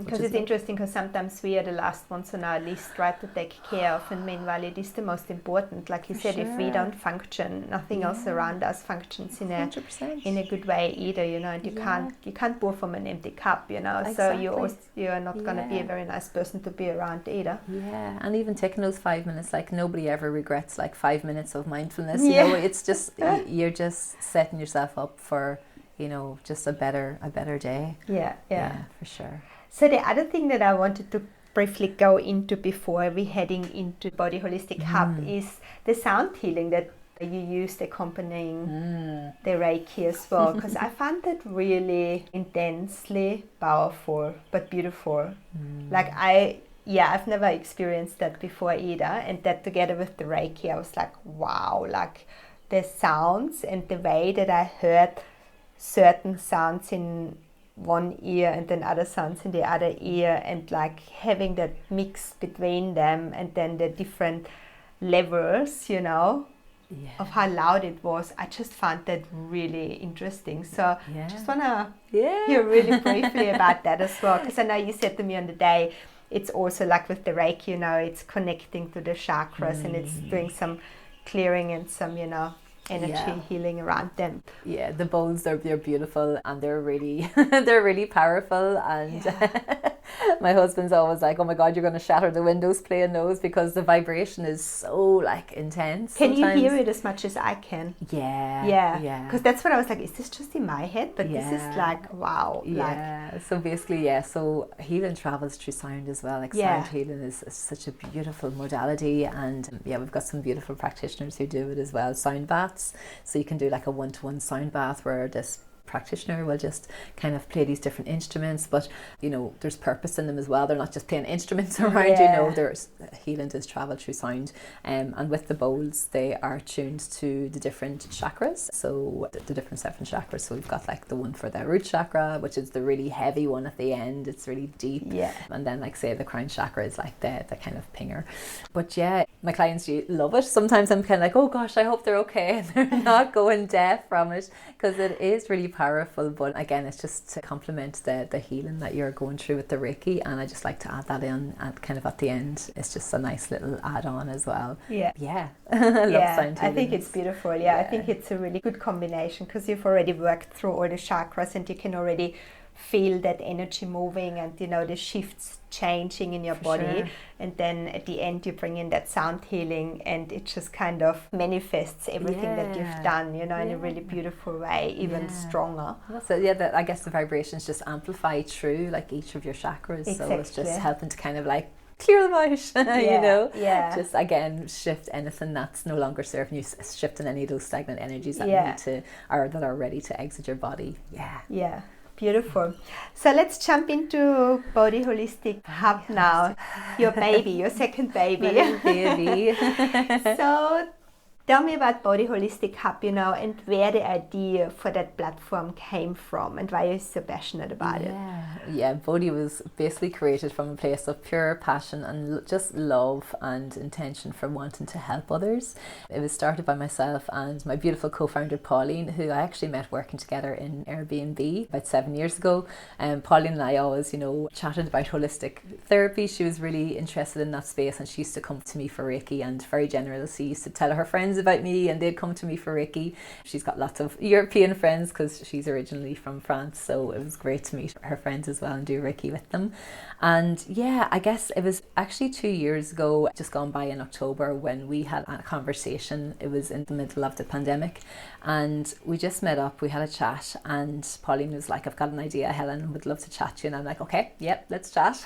Because it's interesting, because sometimes we are the last ones on our list, right, to take care of, and meanwhile it is the most important. Like you said, if we don't function, nothing else around us functions in a good way either, you know. And you can't pour from an empty cup, you know. Exactly. So you're not going to be a very nice person to be around either. Yeah, and even taking those 5 minutes, like nobody ever regrets like 5 minutes of mindfulness. You know, it's just you're just setting yourself up for, you know, just a better day. Yeah, for sure. So the other thing that I wanted to briefly go into before we heading into Bodhi Holistic Hub is the sound healing that you used accompanying the Reiki as well, because I found that really intensely powerful but beautiful. Like I've never experienced that before either, and that together with the Reiki, I was like, wow, like the sounds and the way that I heard certain sounds in one ear and then other sounds in the other ear, and like having that mix between them, and then the different levels, you know, of how loud it was. I just found that really interesting. So just want to hear really briefly about that as well, because I know you said to me on the day, it's also like with the Reiki, you know, it's connecting to the chakras and it's doing some clearing and some, you know, energy healing around them. Yeah, the bowls, they're beautiful and they're really they're really powerful, and my husband's always like, oh my god, you're going to shatter the windows playing those, because the vibration is so like intense. Can you hear it as much as I can? Yeah, because that's what I was like, is this just in my head? But this is like, wow. So basically, so healing travels through sound as well. Like sound healing is such a beautiful modality, and we've got some beautiful practitioners who do it as well. Sound baths, so you can do like a one-to-one sound bath where this practitioner will just kind of play these different instruments, but you know, there's purpose in them as well. They're not just playing instruments around, you know, there's healing does travel through sound, and with the bowls, they are tuned to the different chakras, so the different 7 chakras. So we've got like the one for the root chakra, which is the really heavy one at the end, it's really deep, and then like say the crown chakra is like the kind of pinger. But my clients love it. Sometimes I'm kind of like, oh gosh, I hope they're okay and they're not going deaf from it, because it is really powerful. But again, it's just to complement the healing that you're going through with the Reiki, and I just like to add that in at kind of at the end. It's just a nice little add-on as well. I love sound healing. I think it's beautiful. I think it's a really good combination, because you've already worked through all the chakras and you can already feel that energy moving and, you know, the shifts changing in your body. And then at the end you bring in that sound healing, and it just kind of manifests everything that you've done, you know, in a really beautiful way, even stronger. So I guess the vibrations just amplify through like each of your chakras. So it's just helping to kind of like clear them out, you know. Just again shift anything that's no longer serving you, shifting any of those stagnant energies that need to, or that are ready to exit your body. Beautiful. So let's jump into Bodhi Holistic Hub now. Your baby, your second baby. My baby. So tell me about Bodhi Holistic Hub, you know, and where the idea for that platform came from and why you're so passionate about it. Bodhi was basically created from a place of pure passion and just love and intention for wanting to help others. It was started by myself and my beautiful co-founder Pauline, who I actually met working together in AirBNB about 7 years ago. Pauline and I always, you know, chatted about holistic therapy. She was really interested in that space, and she used to come to me for Reiki, and very generously used to tell her friends friends about me and they'd come to me for Reiki. She's got lots of European friends because she's originally from France, so it was great to meet her friends as well and do Reiki with them. And yeah, I guess it was actually 2 years ago, just gone by in October, when we had a conversation. It was in the middle of the pandemic and we just met up, we had a chat, and Pauline was like, I've got an idea, Helen, would love to chat to you. And I'm like, okay, yep, let's chat.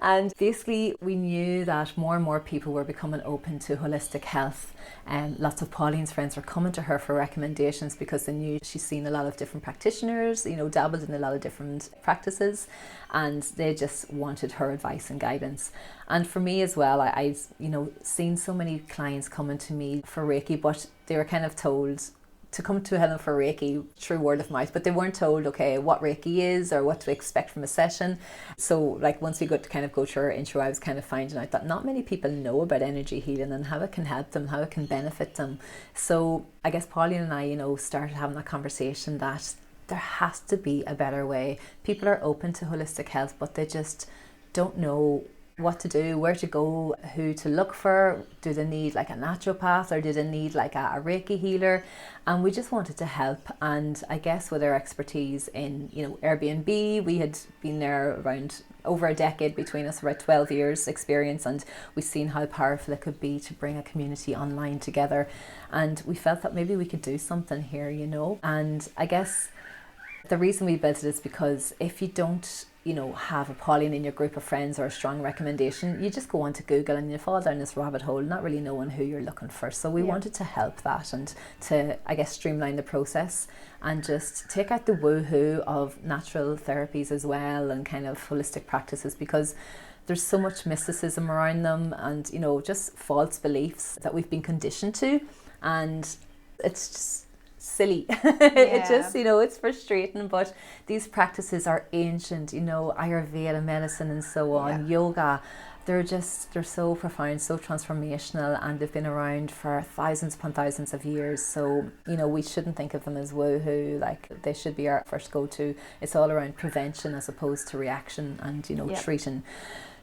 And basically we knew that more and more people were becoming open to holistic health. And lots of Pauline's friends were coming to her for recommendations because they knew she's seen a lot of different practitioners, you know, dabbled in a lot of different practices, and they just wanted her advice and guidance. And for me as well, I've, you know, seen so many clients coming to me for Reiki, but they were kind of told to come to Helen for Reiki through word of mouth, but they weren't told, okay, what Reiki is or what to expect from a session. So like once we got to kind of go through our intro, I was kind of finding out that not many people know about energy healing and how it can help them, how it can benefit them. So I guess Pauline and I, you know, started having that conversation that there has to be a better way. People are open to holistic health, but they just don't know what to do, where to go, who to look for. Do they need like a naturopath or do they need like a Reiki healer? And we just wanted to help. And I guess with our expertise in, you know, AirBNB, we had been there around over a decade between us, about 12 years experience, and we've seen how powerful it could be to bring a community online together. And we felt that maybe we could do something here, you know. And I guess the reason we built it is because if you don't, you know, have a Pauline in your group of friends or a strong recommendation, you just go onto Google and you fall down this rabbit hole, not really knowing who you're looking for. So we wanted to help that and to, I guess, streamline the process and just take out the woohoo of natural therapies as well and kind of holistic practices, because there's so much mysticism around them and, you know, just false beliefs that we've been conditioned to, and it's just silly. It just, you know, it's frustrating, but these practices are ancient, you know, Ayurveda medicine and so on, yoga, they're so profound, so transformational, and they've been around for thousands upon thousands of years. So, you know, we shouldn't think of them as woohoo, like they should be our first go-to. It's all around prevention as opposed to reaction and, you know, treating.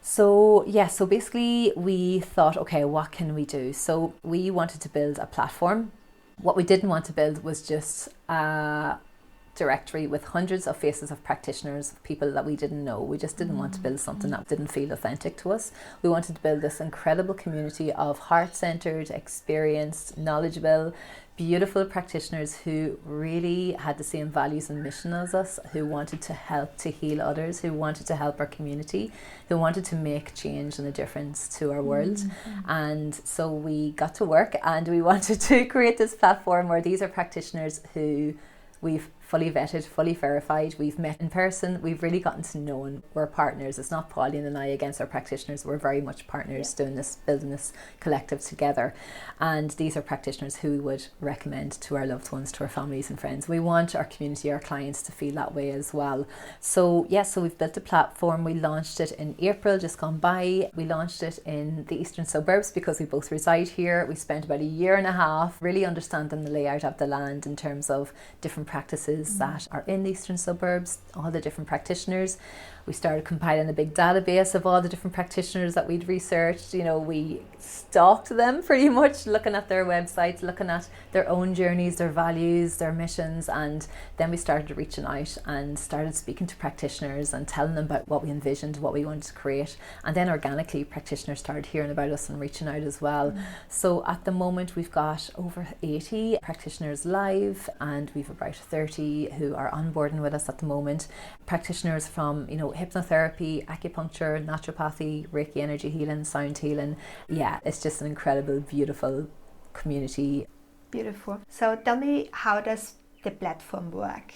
So so basically we thought, okay, what can we do? So we wanted to build a platform. What we didn't want to build was just a directory with hundreds of faces of practitioners, people that we didn't know. We just didn't want to build something that didn't feel authentic to us. We wanted to build this incredible community of heart-centered, experienced, knowledgeable, beautiful practitioners who really had the same values and mission as us, who wanted to help to heal others, who wanted to help our community, who wanted to make change and a difference to our world. And so we got to work and we wanted to create this platform where these are practitioners who we've fully vetted, fully verified, we've met in person, we've really gotten to know, and we're partners. It's not Pauline and I against our practitioners, we're very much partners doing this, building this collective together. And these are practitioners who we would recommend to our loved ones, to our families and friends. We want our community, our clients to feel that way as well. So so we've built a platform. We launched it in April, just gone by. We launched it in the eastern suburbs because we both reside here. We spent about a year and a half really understanding the layout of the land in terms of different practices that are in the eastern suburbs, all the different practitioners. We started compiling a big database of all the different practitioners that we'd researched. You know, we stalked them pretty much, looking at their websites, looking at their own journeys, their values, their missions, and then we started reaching out and started speaking to practitioners and telling them about what we envisioned, what we wanted to create. And then organically practitioners started hearing about us and reaching out as well. So at the moment we've got over 80 practitioners live, and we've about 30 who are onboarding with us at the moment. Practitioners from, you know, hypnotherapy, acupuncture, naturopathy, Reiki energy healing, sound healing. Yeah, it's just an incredible, beautiful community. Beautiful. So tell me, how does the platform work?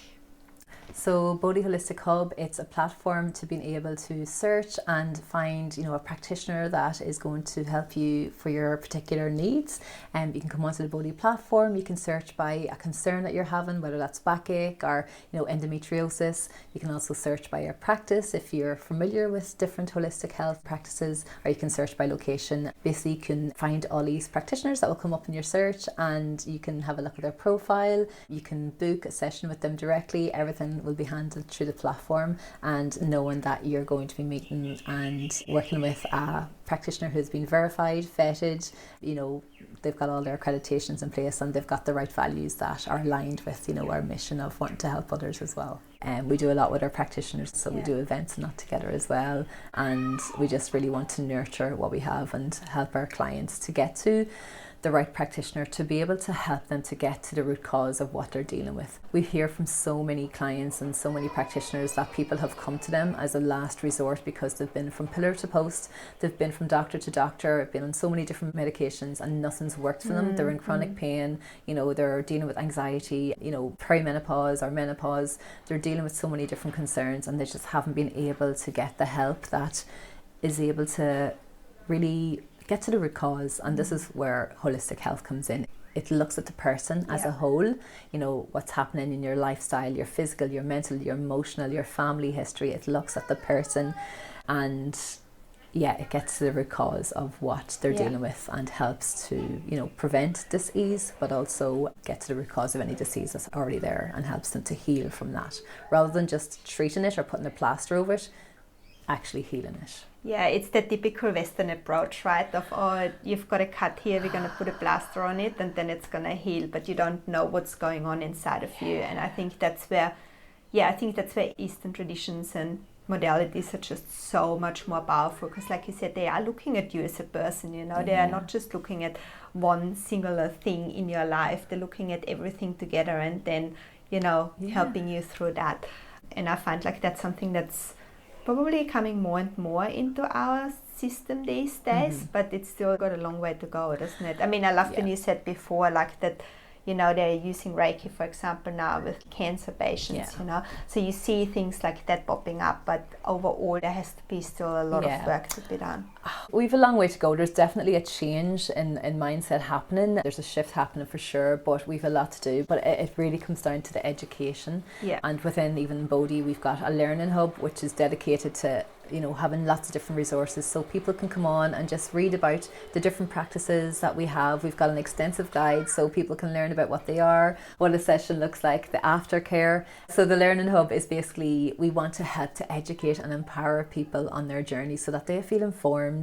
So Bodhi Holistic Hub, it's a platform to being able to search and find, you know, a practitioner that is going to help you for your particular needs. And you can come onto the Bodhi platform, you can search by a concern that you're having, whether that's backache or, you know, endometriosis. You can also search by your practice if you're familiar with different holistic health practices, or you can search by location. Basically, you can find all these practitioners that will come up in your search, and you can have a look at their profile. You can book a session with them directly. Everything everything will be handled through the platform, and knowing that you're going to be meeting and working with a practitioner who's been verified, vetted, you know, they've got all their accreditations in place and they've got the right values that are aligned with, you know, our mission of wanting to help others as well. And we do a lot with our practitioners, so we do events and that together as well, and we just really want to nurture what we have and help our clients to get to the right practitioner, to be able to help them to get to the root cause of what they're dealing with. We hear from so many clients and so many practitioners that people have come to them as a last resort because they've been from pillar to post, they've been from doctor to doctor, been on so many different medications and nothing's worked for them. They're in chronic pain, you know, they're dealing with anxiety, you know, perimenopause or menopause, they're dealing with so many different concerns, and they just haven't been able to get the help that is able to really get to the root cause. And this is where holistic health comes in. It looks at the person as a whole, you know, what's happening in your lifestyle, your physical, your mental, your emotional, your family history. It looks at the person, and it gets to the root cause of what they're dealing with and helps to, you know, prevent disease, but also get to the root cause of any disease that's already there and helps them to heal from that, rather than just treating it or putting a plaster over it, actually healing it. Yeah, it's the typical Western approach, right? Of, oh, you've got a cut here, we're going to put a plaster on it and then it's going to heal, but you don't know what's going on inside of you. And I think that's where Eastern traditions and modalities are just so much more powerful, because like you said, they are looking at you as a person, you know, they are not just looking at one singular thing in your life, they're looking at everything together and then, you know, helping you through that. And I find like that's something that's probably coming more and more into our system these days, but it's still got a long way to go, doesn't it? I mean, I loved when you said before, like that, you know, they're using Reiki, for example, now with cancer patients, you know, so you see things like that popping up, but overall there has to be still a lot of work to be done. We've a long way to go. There's definitely a change in mindset happening. There's a shift happening for sure, but we've a lot to do. But it really comes down to the education. And within even Bodhi, we've got a learning hub, which is dedicated to, you know, having lots of different resources so people can come on and just read about the different practices that we have. We've got an extensive guide so people can learn about what they are, what a session looks like, the aftercare. So the Learning Hub is basically, we want to help to educate and empower people on their journey so that they feel informed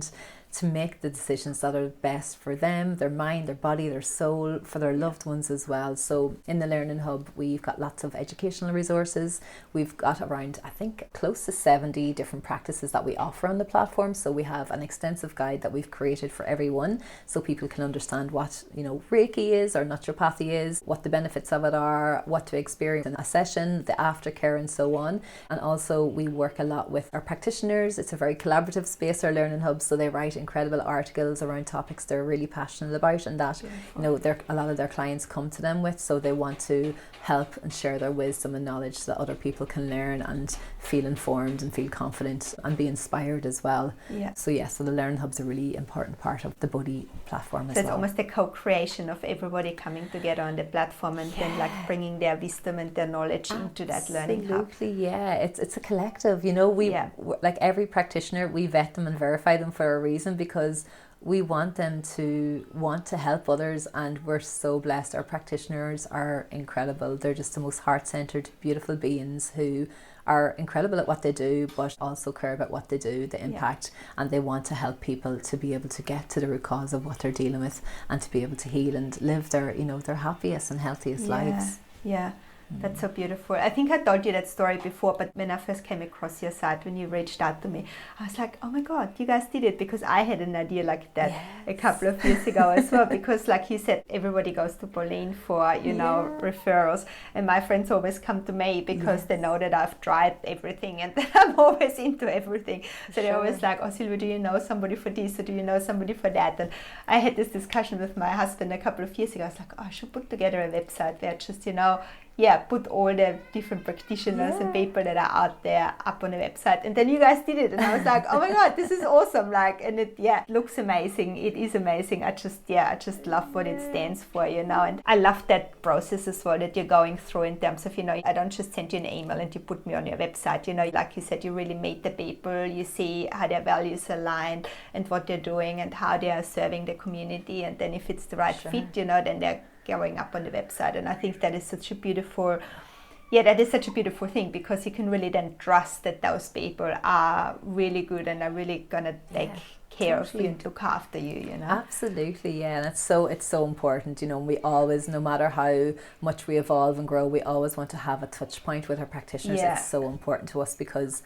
to make the decisions that are best for them, their mind, their body, their soul, for their loved ones as well. So in the Learning Hub, we've got lots of educational resources. We've got around, I think, close to 70 different practices that we offer on the platform. So we have an extensive guide that we've created for everyone, so people can understand what, you know, Reiki is or naturopathy is, what the benefits of it are, what to experience in a session, the aftercare and so on. And also we work a lot with our practitioners. It's a very collaborative space, our Learning Hub, so they write incredible articles around topics they're really passionate about and that, you know, a lot of their clients come to them with, so they want to help and share their wisdom and knowledge so that other people can learn and feel informed and feel confident and be inspired as well. So the Learning Hub's a really important part of the Bodhi platform as well. So it's almost a co-creation of everybody coming together on the platform and then like bringing their wisdom and their knowledge into that Learning Hub. Absolutely, it's a collective, you know. We like every practitioner, we vet them and verify them for a reason, because we want them to want to help others, and we're so blessed. Our practitioners are incredible. They're just the most heart-centered, beautiful beings who are incredible at what they do, but also care about what they do, the impact, and they want to help people to be able to get to the root cause of what they're dealing with and to be able to heal and live their, you know, their happiest and healthiest lives. That's so beautiful. I think I told you that story before, but when I first came across your site, when you reached out to me, I was like, oh my God, you guys did it, because I had an idea like that a couple of years ago as well, because like you said, everybody goes to Pauline for, you know, referrals, and my friends always come to me because they know that I've tried everything and that I'm always into everything. So they're always like, oh Silvia, do you know somebody for this, or do you know somebody for that? And I had this discussion with my husband a couple of years ago. I was like, oh, I should put together a website where just, you know, put all the different practitioners and people that are out there up on the website. And then you guys did it, and I was like, oh my God, this is awesome. Like, and it looks amazing. It is amazing. I just love what it stands for, you know. And I love that process as well that you're going through in terms of, you know, I don't just send you an email and you put me on your website, you know, like you said, you really meet the people, you see how their values align and what they're doing and how they are serving the community. And then if it's the right fit, you know, then they're going up on the website. And I think that is such a beautiful Yeah, that is such a beautiful thing, because you can really then trust that those people are really good and are really gonna take care of you and look after you, you know. Absolutely, yeah. And it's so important, you know. We always, no matter how much we evolve and grow, we always want to have a touch point with our practitioners. It's so important to us, because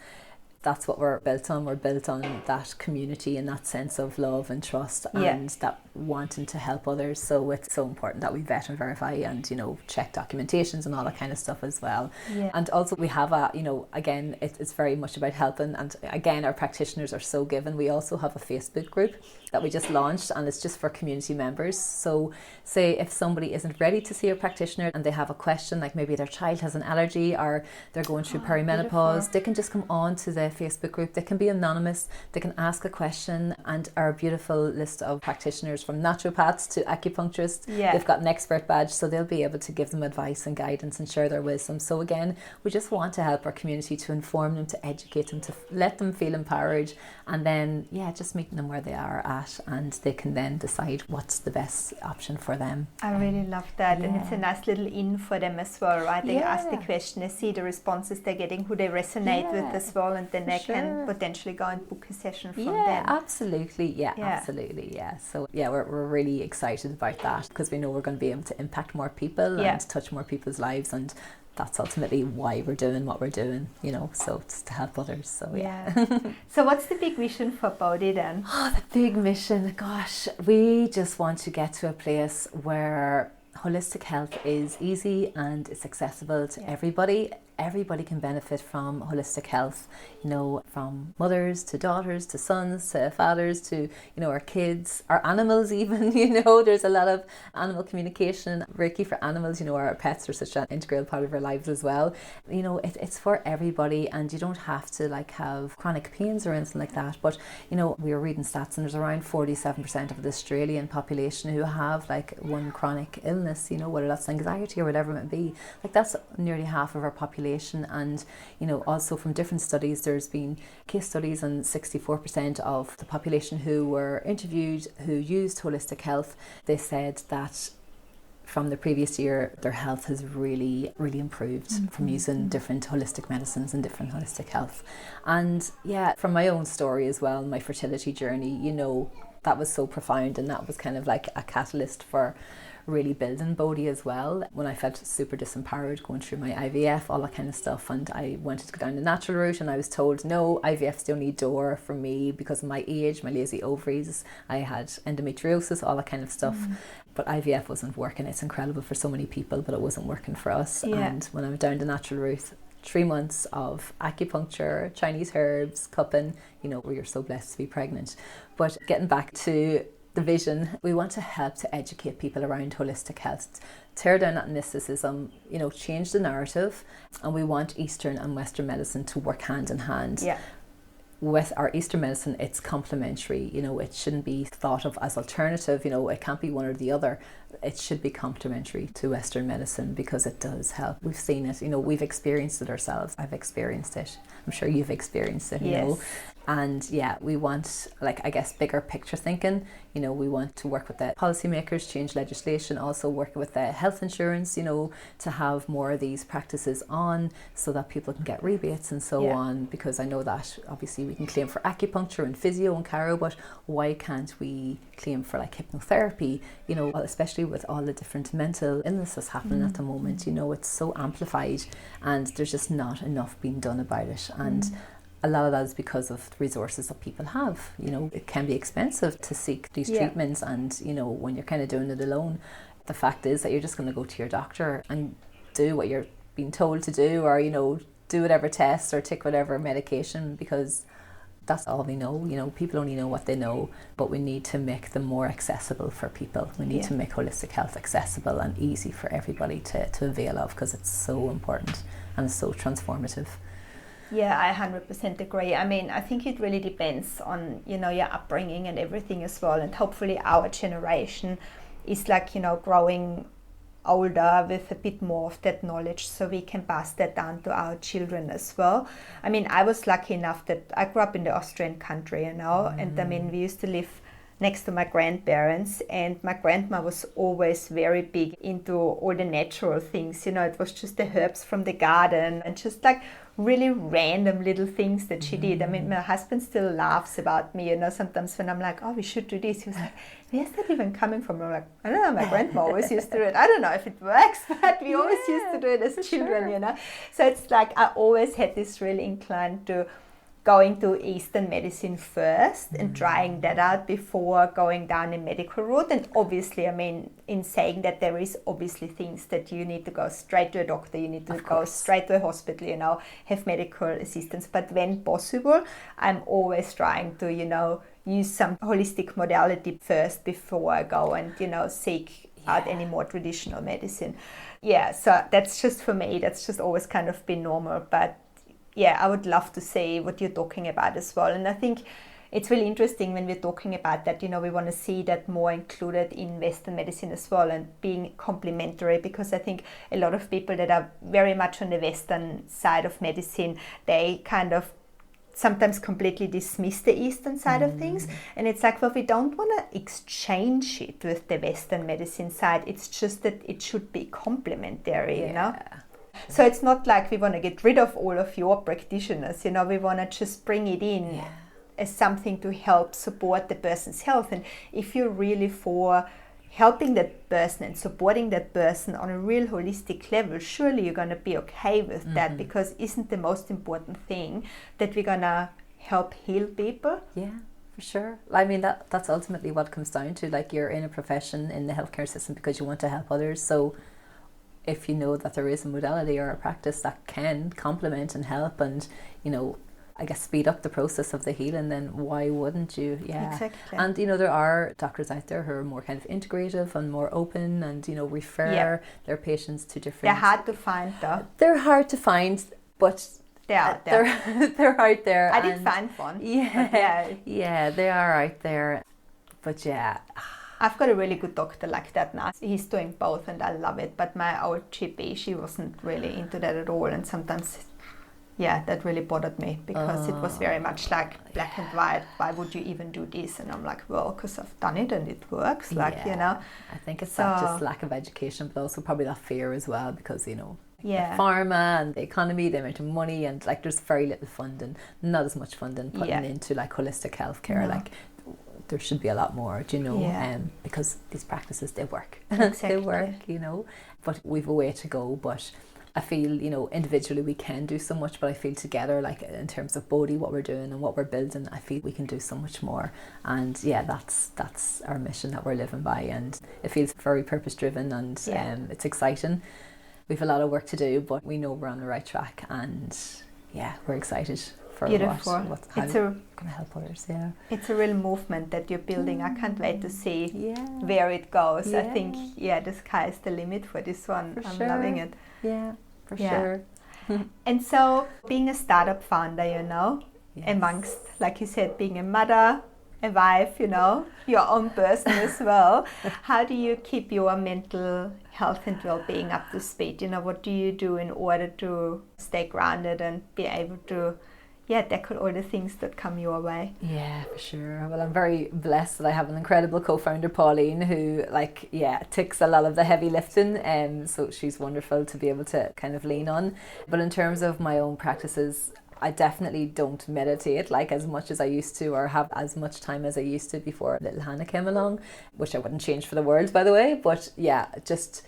that's what we're built on. We're built on that community and that sense of love and trust and that wanting to help others. So it's so important that we vet and verify and, you know, check documentations and all that kind of stuff as well. Yeah. And also we have a, you know, again, it's very much about helping. And again, our practitioners are so given. We also have a Facebook group that we just launched, and it's just for community members. So say if somebody isn't ready to see a practitioner and they have a question, like maybe their child has an allergy or they're going through perimenopause, they can just come on to the Facebook group. They can be anonymous, they can ask a question, and our beautiful list of practitioners from naturopaths to acupuncturists, they've got an expert badge, so they'll be able to give them advice and guidance and share their wisdom. So again, we just want to help our community, to inform them, to educate them, to let them feel empowered, and then just meeting them where they are at, and they can then decide what's the best option for them. I really love that. And it's a nice little in for them as well, right? They ask the question, they see the responses they're getting, who they resonate with as well, and then they can potentially go and book a session from them. Absolutely. Absolutely. So we're really excited about that, because we know we're going to be able to impact more people and touch more people's lives, and that's ultimately why we're doing what we're doing, you know, so it's to help others. So So what's the big vision for Bodhi then? The big mission, gosh, we just want to get to a place where holistic health is easy and it's accessible to everybody. Everybody can benefit from holistic health, you know, from mothers to daughters to sons to fathers to, you know, our kids, our animals even, you know, there's a lot of animal communication, Reiki for animals, you know, our pets are such an integral part of our lives as well. You know, it's for everybody, and you don't have to like have chronic pains or anything like that. But, you know, we were reading stats, and there's around 47% of the Australian population who have like one chronic illness, you know, whether that's anxiety or whatever it may be. Like that's nearly half of our population. And, you know, also from different studies, there's been case studies on 64% of the population who were interviewed who used holistic health. They said that from the previous year, their health has really, really improved from using different holistic medicines and different holistic health. And from my own story as well, my fertility journey, you know, that was so profound, and that was kind of like a catalyst for really building Bodhi as well. When I felt super disempowered going through my IVF, all that kind of stuff, and I wanted to go down the natural route, and I was told no, IVF's the only door for me because of my age, my lazy ovaries, I had endometriosis, all that kind of stuff. But IVF wasn't working. It's incredible for so many people, but it wasn't working for us. And when I went down the natural route, 3 months of acupuncture, Chinese herbs, cupping, you know, you're so blessed to be pregnant. But getting back to the vision, we want to help to educate people around holistic health, tear down that mysticism, you know, change the narrative, and we want Eastern and Western medicine to work hand in hand. With our Eastern medicine, it's complementary, you know, it shouldn't be thought of as alternative, you know, it can't be one or the other. It should be complementary to Western medicine, because it does help. We've seen it, you know, we've experienced it ourselves. I've experienced it. I'm sure you've experienced it, you know. And we want, like, I guess, bigger picture thinking. You know, we want to work with the policymakers, change legislation, also work with the health insurance, you know, to have more of these practices on so that people can get rebates and so on. Because I know that obviously we can claim for acupuncture and physio and chiro, but why can't we claim for like hypnotherapy, you know, especially with all the different mental illnesses happening at the moment, you know, it's so amplified, and there's just not enough being done about it. And a lot of that is because of the resources that people have. You know, it can be expensive to seek these treatments, and, you know, when you're kind of doing it alone, the fact is that you're just going to go to your doctor and do what you're being told to do, or, you know, do whatever tests or take whatever medication, because that's all we know. You know, people only know what they know, but we need to make them more accessible for people. We need to make holistic health accessible and easy for everybody to avail of, because it's so important and it's so transformative. Yeah, I 100% agree. I mean, I think it really depends on, you know, your upbringing and everything as well. And hopefully our generation is like, you know, growing older with a bit more of that knowledge, so we can pass that down to our children as well. I mean, I was lucky enough that I grew up in the Austrian country, you know, and I mean, we used to live next to my grandparents, and my grandma was always very big into all the natural things. It was just the herbs from the garden and just like really random little things that she did. I mean, my husband still laughs about me, sometimes when I'm like, oh, we should do this. He was like, where's that even coming from? I'm like, I don't know, my grandma always used to do it. I don't know if it works, but we always used to do it as children, So it's like I always had this really inclined to going to Eastern medicine first and trying that out before going down the medical route. And obviously, I mean, in saying that, there is obviously things that you need to go straight to a doctor, you need to go straight to a hospital, have medical assistance. But when possible, I'm always trying to, use some holistic modality first before I go and, seek out any more traditional medicine. Yeah, so that's just for me, that's just always kind of been normal. But yeah, I would love to say what you're talking about as well. And I think it's really interesting when we're talking about that, we want to see that more included in Western medicine as well and being complementary, because I think a lot of people that are very much on the Western side of medicine, they kind of sometimes completely dismiss the Eastern side of things. And it's like, well, we don't want to exchange it with the Western medicine side. It's just that it should be complementary, So it's not like we want to get rid of all of your practitioners, we want to just bring it in as something to help support the person's health. And if you're really for helping that person and supporting that person on a real holistic level, surely you're going to be okay with that, because isn't the most important thing that we're going to help heal people? Yeah. For sure. I mean, that's ultimately what it comes down to. Like, you're in a profession in the healthcare system because you want to help others. So if you know that there is a modality or a practice that can complement and help and, I guess speed up the process of the healing, then why wouldn't you? Yeah. Exactly. And, there are doctors out there who are more kind of integrative and more open and, refer their patients to different... They're hard to find, though. They're hard to find, but... They're out there. I did find one. Yeah, they are out there. But yeah... I've got a really good doctor like that now. He's doing both and I love it. But my old GP, she wasn't really into that at all. And sometimes, that really bothered me, because it was very much like black and white. Why would you even do this? And I'm like, well, because I've done it and it works. I think it's not just lack of education, but also probably that fear as well, because, the pharma and the economy, the amount of money, and like there's very little funding, not as much funding putting into like holistic healthcare. Like, there should be a lot more, because these practices, they work. Exactly. They work, but we've a way to go. But I feel, individually we can do so much, but I feel together, like in terms of Bodhi, what we're doing and what we're building, I feel we can do so much more. And that's our mission that we're living by, and it feels very purpose driven, and it's exciting. We've a lot of work to do, but we know we're on the right track, and we're excited. Beautiful. How it's going to help others. It's a real movement that you're building. I can't wait to see where it goes. I think the sky is the limit for this one. I'm loving it. For sure. And so, being a startup founder, amongst, like you said, being a mother, a wife, your own person as well, how do you keep your mental health and well-being up to speed? What do you do in order to stay grounded and be able to tackle all the things that come your way? Yeah, for sure. Well, I'm very blessed that I have an incredible co-founder, Pauline, who ticks a lot of the heavy lifting. So she's wonderful to be able to kind of lean on. But in terms of my own practices, I definitely don't meditate like as much as I used to, or have as much time as I used to before little Hannah came along, which I wouldn't change for the world, by the way. But just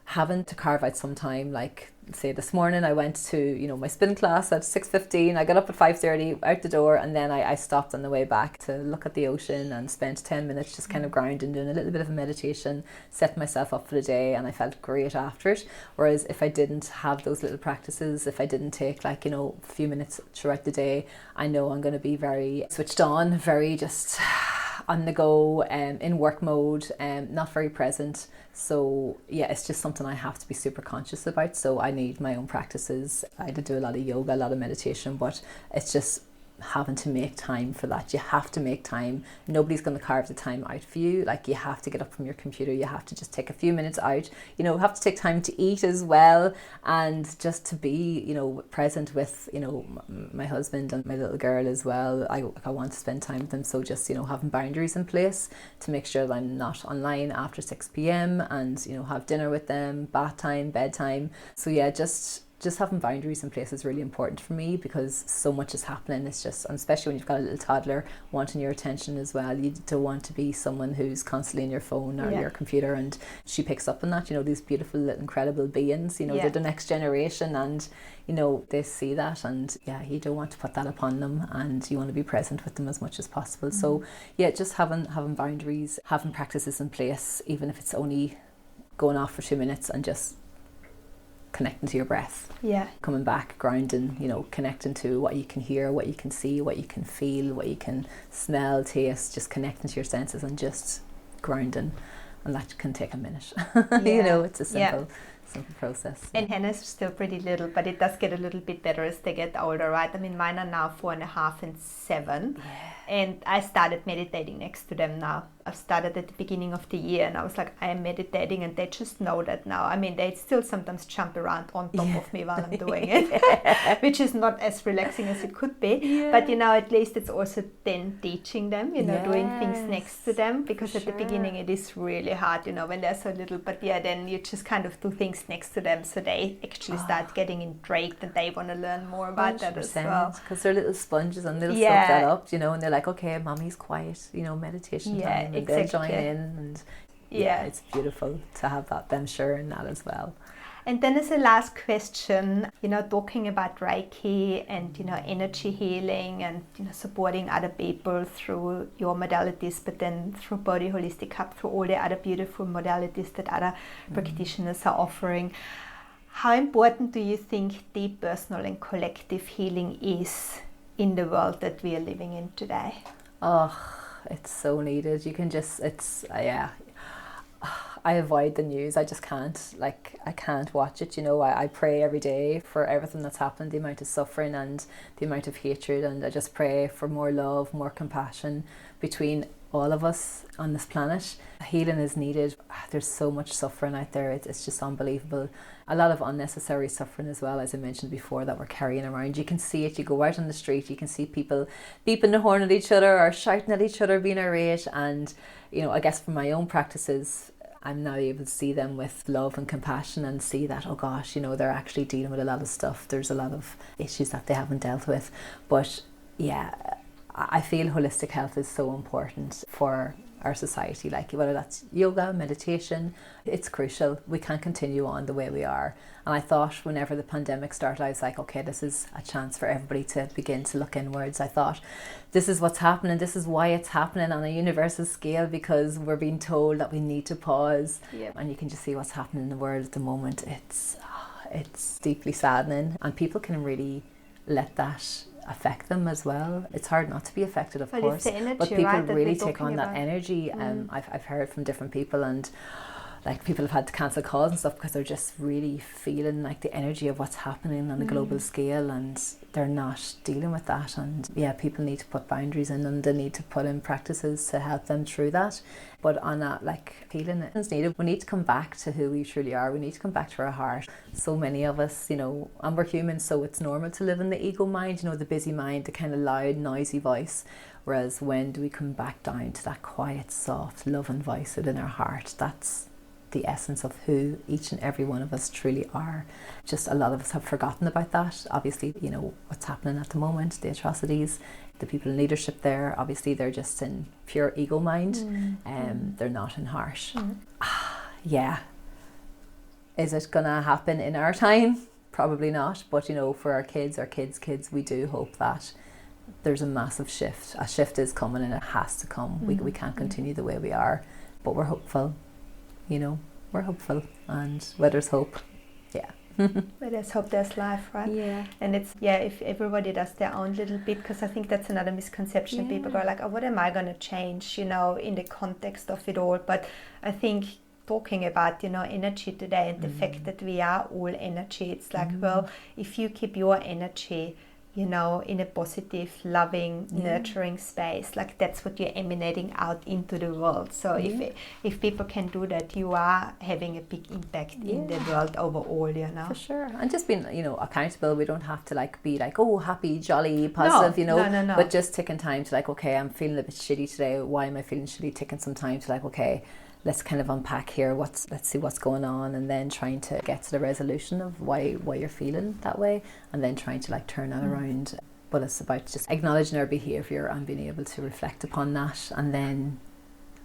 having to carve out some time, like say this morning I went to my spin class at 6:15. I got up at 5:30, out the door, and then I stopped on the way back to look at the ocean and spent 10 minutes just kind of grounding, doing a little bit of a meditation, set myself up for the day, and I felt great after it. Whereas if I didn't have those little practices, if I didn't take a few minutes throughout the day, I know I'm going to be very switched on, very just on the go, in work mode, not very present. So it's just something I have to be super conscious about. So I need my own practices. I did do a lot of yoga, a lot of meditation, but it's just having to make time for that. You have to make time. Nobody's going to carve the time out for you. Like, you have to get up from your computer. You have to just take a few minutes out. You know, have to take time to eat as well, and just to be, you know, present with, you know, my husband and my little girl as well. I want to spend time with them. So just, you know, having boundaries in place to make sure that I'm not online after 6 p.m. and, you know, have dinner with them, bath time, bedtime. So yeah, just having boundaries in place is really important for me, because so much is happening. It's just, and especially when you've got a little toddler wanting your attention as well, you don't want to be someone who's constantly in your phone or your computer. And she picks up on that, you know, these beautiful, incredible beings, you know, they're the next generation, and, you know, they see that, and you don't want to put that upon them, and you want to be present with them as much as possible. So yeah, just having boundaries, having practices in place, even if it's only going off for 2 minutes and just connecting to your breath, coming back, grounding, you know, connecting to what you can hear, what you can see, what you can feel, what you can smell, taste, just connecting to your senses and just grounding. And that can take a minute. You know, it's a simple process. And Hannah's still pretty little, but it does get a little bit better as they get older, right? I mean, mine are now 4.5 and 7. And I started meditating next to them now. I started at the beginning of the year, and I was like, I am meditating, and they just know that now. I mean, they still sometimes jump around on top of me while I'm doing it, which is not as relaxing as it could be. But, you know, at least it's also then teaching them, you know, doing things next to them, because at the beginning it is really hard, you know, when they're so little. But then you just kind of do things next to them, so they actually start getting intrigued, and they want to learn more about that as well. Because they're little sponges, and they'll soak that up, you know, and they're like, okay, mommy's quiet, you know, meditation time, and they'll join in, and it's beautiful to have them sharing that as well. And then as a last question, you know, talking about Reiki and, you know, energy healing and, you know, supporting other people through your modalities, but then through Bodhi Holistic Hub, through all the other beautiful modalities that other practitioners are offering. How important do you think deep personal and collective healing is in the world that we are living in today? Oh, it's so needed. You can just, I avoid the news. I just can't, I can't watch it, you know. I pray every day for everything that's happened, the amount of suffering and the amount of hatred, and I just pray for more love, more compassion between all of us on this planet. Healing is needed. There's so much suffering out there. It's just unbelievable. A lot of unnecessary suffering as well, as I mentioned before, that we're carrying around. You can see it. You go out on the street, you can see people beeping the horn at each other or shouting at each other, being irate. And, you know, I guess from my own practices, I'm now able to see them with love and compassion and see that, oh gosh, you know, they're actually dealing with a lot of stuff. There's a lot of issues that they haven't dealt with. But yeah, I feel holistic health is so important for our society, like whether that's yoga, meditation, it's crucial. We can't continue on the way we are. And I thought whenever the pandemic started, I was like, okay, this is a chance for everybody to begin to look inwards. I thought, this is what's happening, this is why it's happening on a universal scale, because we're being told that we need to pause. And you can just see what's happening in the world at the moment. It's deeply saddening, and people can really let that affect them as well. It's hard not to be affected, of course, energy, but people right, really take on that energy. I've heard from different people, and like people have had to cancel calls and stuff because they're just really feeling like the energy of what's happening on a global scale, and they're not dealing with that. And yeah, people need to put boundaries in, and they need to put in practices to help them through that. But on that, like, healing is needed. We need to come back to who we truly are. We need to come back to our heart. So many of us, you know, and we're humans, so it's normal to live in the ego mind, you know, the busy mind, the kind of loud, noisy voice. Whereas when do we come back down to that quiet, soft, loving voice within our heart? That's the essence of who each and every one of us truly are. Just a lot of us have forgotten about that. Obviously, you know, what's happening at the moment, the atrocities, the people in leadership there, obviously they're just in pure ego mind, they're not in heart. Yeah. Is it gonna happen in our time? Probably not, but you know, for our kids, we do hope that there's a massive shift. A shift is coming, and it has to come. We can't continue the way we are, but we're hopeful. You know, we're hopeful, and where there's hope, where there's hope, there's life, right? Yeah. And it's, if everybody does their own little bit, because I think that's another misconception. People go like, oh, what am I going to change, you know, in the context of it all? But I think talking about, you know, energy today and the fact that we are all energy, it's like, well, if you keep your energy in a positive, loving, nurturing space. Like that's what you're emanating out into the world. So if people can do that, you are having a big impact in the world overall, For sure. And just being, accountable. We don't have to be happy, jolly, positive, No. But just taking time to okay, I'm feeling a bit shitty today. Why am I feeling shitty? Taking some time to okay, let's kind of unpack here. Let's see what's going on, and then trying to get to the resolution of why you're feeling that way, and then trying to turn that around. But it's about just acknowledging our behaviour and being able to reflect upon that, and then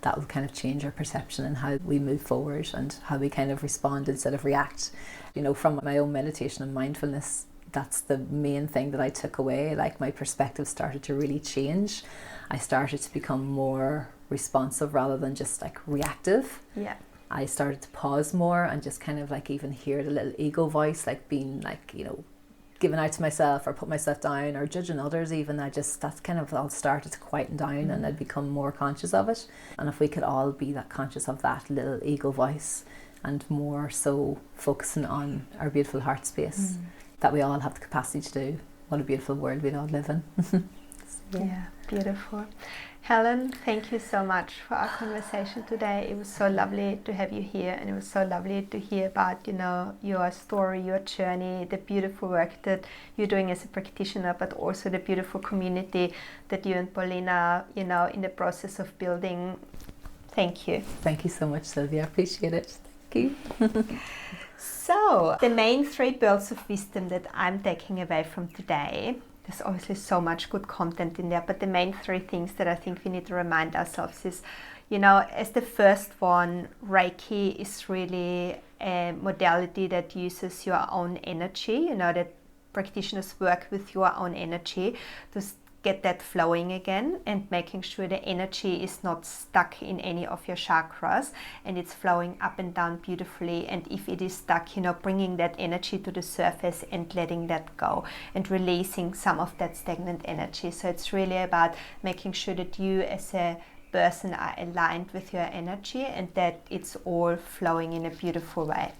that will kind of change our perception and how we move forward and how we kind of respond instead of react. From my own meditation and mindfulness, that's the main thing that I took away. My perspective started to really change. I started to become more responsive rather than just reactive. Yeah. I started to pause more and just kind of even hear the little ego voice, being giving out to myself or put myself down or judging others even. That's kind of all started to quieten down and I'd become more conscious of it. And if we could all be that conscious of that little ego voice and more so focusing on our beautiful heart space that we all have the capacity to do, what a beautiful world we'd all live in. Yeah, beautiful. Helen, thank you so much for our conversation today. It was so lovely to have you here, and it was so lovely to hear about, your story, your journey, the beautiful work that you're doing as a practitioner, but also the beautiful community that you and Paulina, in the process of building. Thank you. Thank you so much, Sylvia. I appreciate it. Thank you. So, the main 3 pearls of wisdom that I'm taking away from today, there's obviously so much good content in there, but the main 3 things that I think we need to remind ourselves is, as the first one, Reiki is really a modality that uses your own energy, that practitioners work with your own energy to get that flowing again and making sure the energy is not stuck in any of your chakras and it's flowing up and down beautifully. And if it is stuck, bringing that energy to the surface and letting that go and releasing some of that stagnant energy. So it's really about making sure that you as a person are aligned with your energy and that it's all flowing in a beautiful way.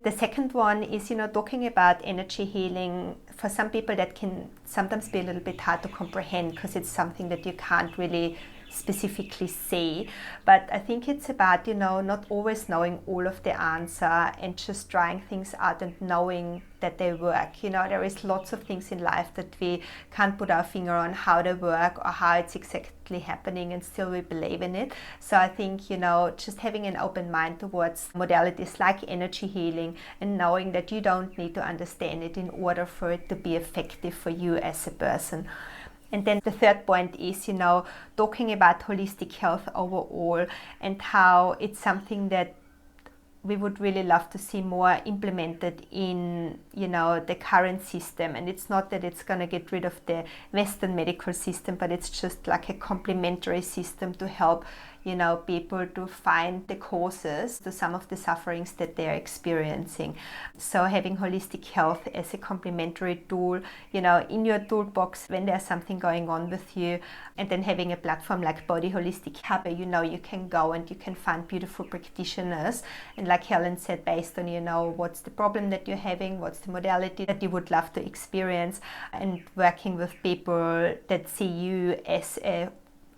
The second one is, talking about energy healing. For some people that can sometimes be a little bit hard to comprehend because it's something that you can't really specifically see. But I think it's about, not always knowing all of the answer and just trying things out and knowing that they work. There is lots of things in life that we can't put our finger on how they work or how it's exactly happening, and still we believe in it. So I think, just having an open mind towards modalities like energy healing and knowing that you don't need to understand it in order for it to be effective for you as a person. And then the third point is, talking about holistic health overall and how it's something that we would really love to see more implemented in, the current system. And it's not that it's going to get rid of the Western medical system, but it's just like a complementary system to help, people to find the causes to some of the sufferings that they're experiencing. So having holistic health as a complementary tool, in your toolbox when there's something going on with you, and then having a platform like Bodhi Holistic Hub, you can go and you can find beautiful practitioners. And like Helen said, based on, what's the problem that you're having, what's the modality that you would love to experience, and working with people that see you as a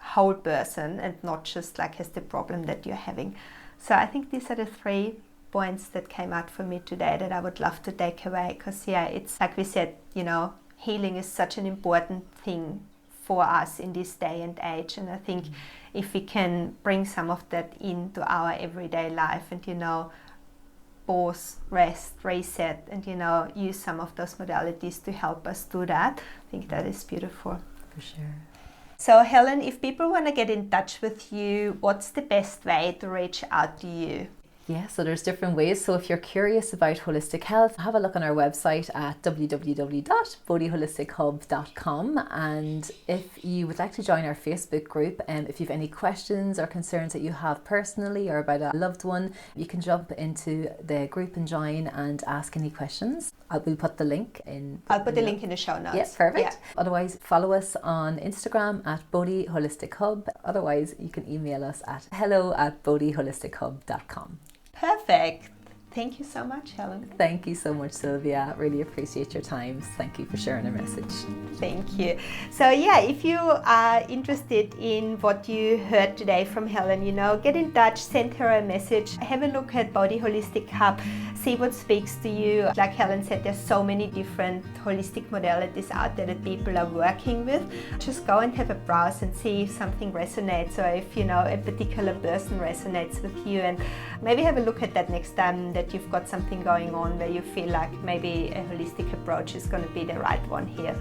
whole person and not just as the problem that you're having. So I think these are the 3 points that came out for me today that I would love to take away, because it's like we said, healing is such an important thing for us in this day and age, and I think if we can bring some of that into our everyday life and pause, rest, reset, and use some of those modalities to help us do that, I think that is beautiful. For sure. So Helen, if people want to get in touch with you, what's the best way to reach out to you? Yeah, so there's different ways. So if you're curious about holistic health, have a look on our website at www.bodhiholistichub.com. And if you would like to join our Facebook group, if you have any questions or concerns that you have personally or about a loved one, you can jump into the group and join and ask any questions. We'll put the link in. I'll put the link in the show notes. Yeah, perfect. Yeah. Otherwise, follow us on Instagram at Bodhi Holistic Hub. Otherwise, you can email us at hello@bodhiholistichub.com. Perfect. Thank you so much, Helen. Thank you so much, Sylvia. Really appreciate your time. Thank you for sharing a message. Thank you. So yeah, if you are interested in what you heard today from Helen, get in touch, send her a message, have a look at Bodhi Holistic Hub, see what speaks to you. Like Helen said, there's so many different holistic modalities out there that people are working with. Just go and have a browse and see if something resonates, or if a particular person resonates with you, and maybe have a look at that next time that you've got something going on where you feel like maybe a holistic approach is going to be the right one here.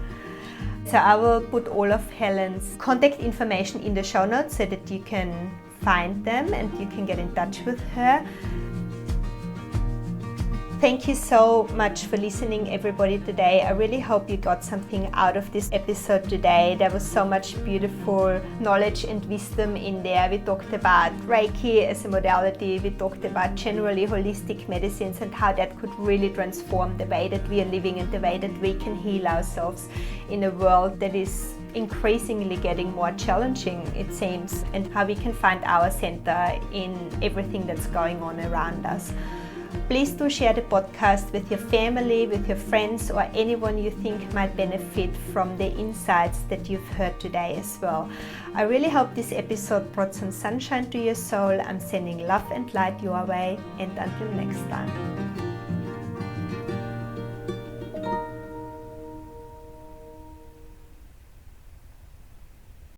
So I will put all of Helen's contact information in the show notes so that you can find them and you can get in touch with her. Thank you so much for listening, everybody, today. I really hope you got something out of this episode today. There was so much beautiful knowledge and wisdom in there. We talked about Reiki as a modality. We talked about generally holistic medicines and how that could really transform the way that we are living and the way that we can heal ourselves in a world that is increasingly getting more challenging, it seems, and how we can find our center in everything that's going on around us. Please do share the podcast with your family, with your friends, or anyone you think might benefit from the insights that you've heard today as well. I really hope this episode brought some sunshine to your soul. I'm sending love and light your way, and until next time.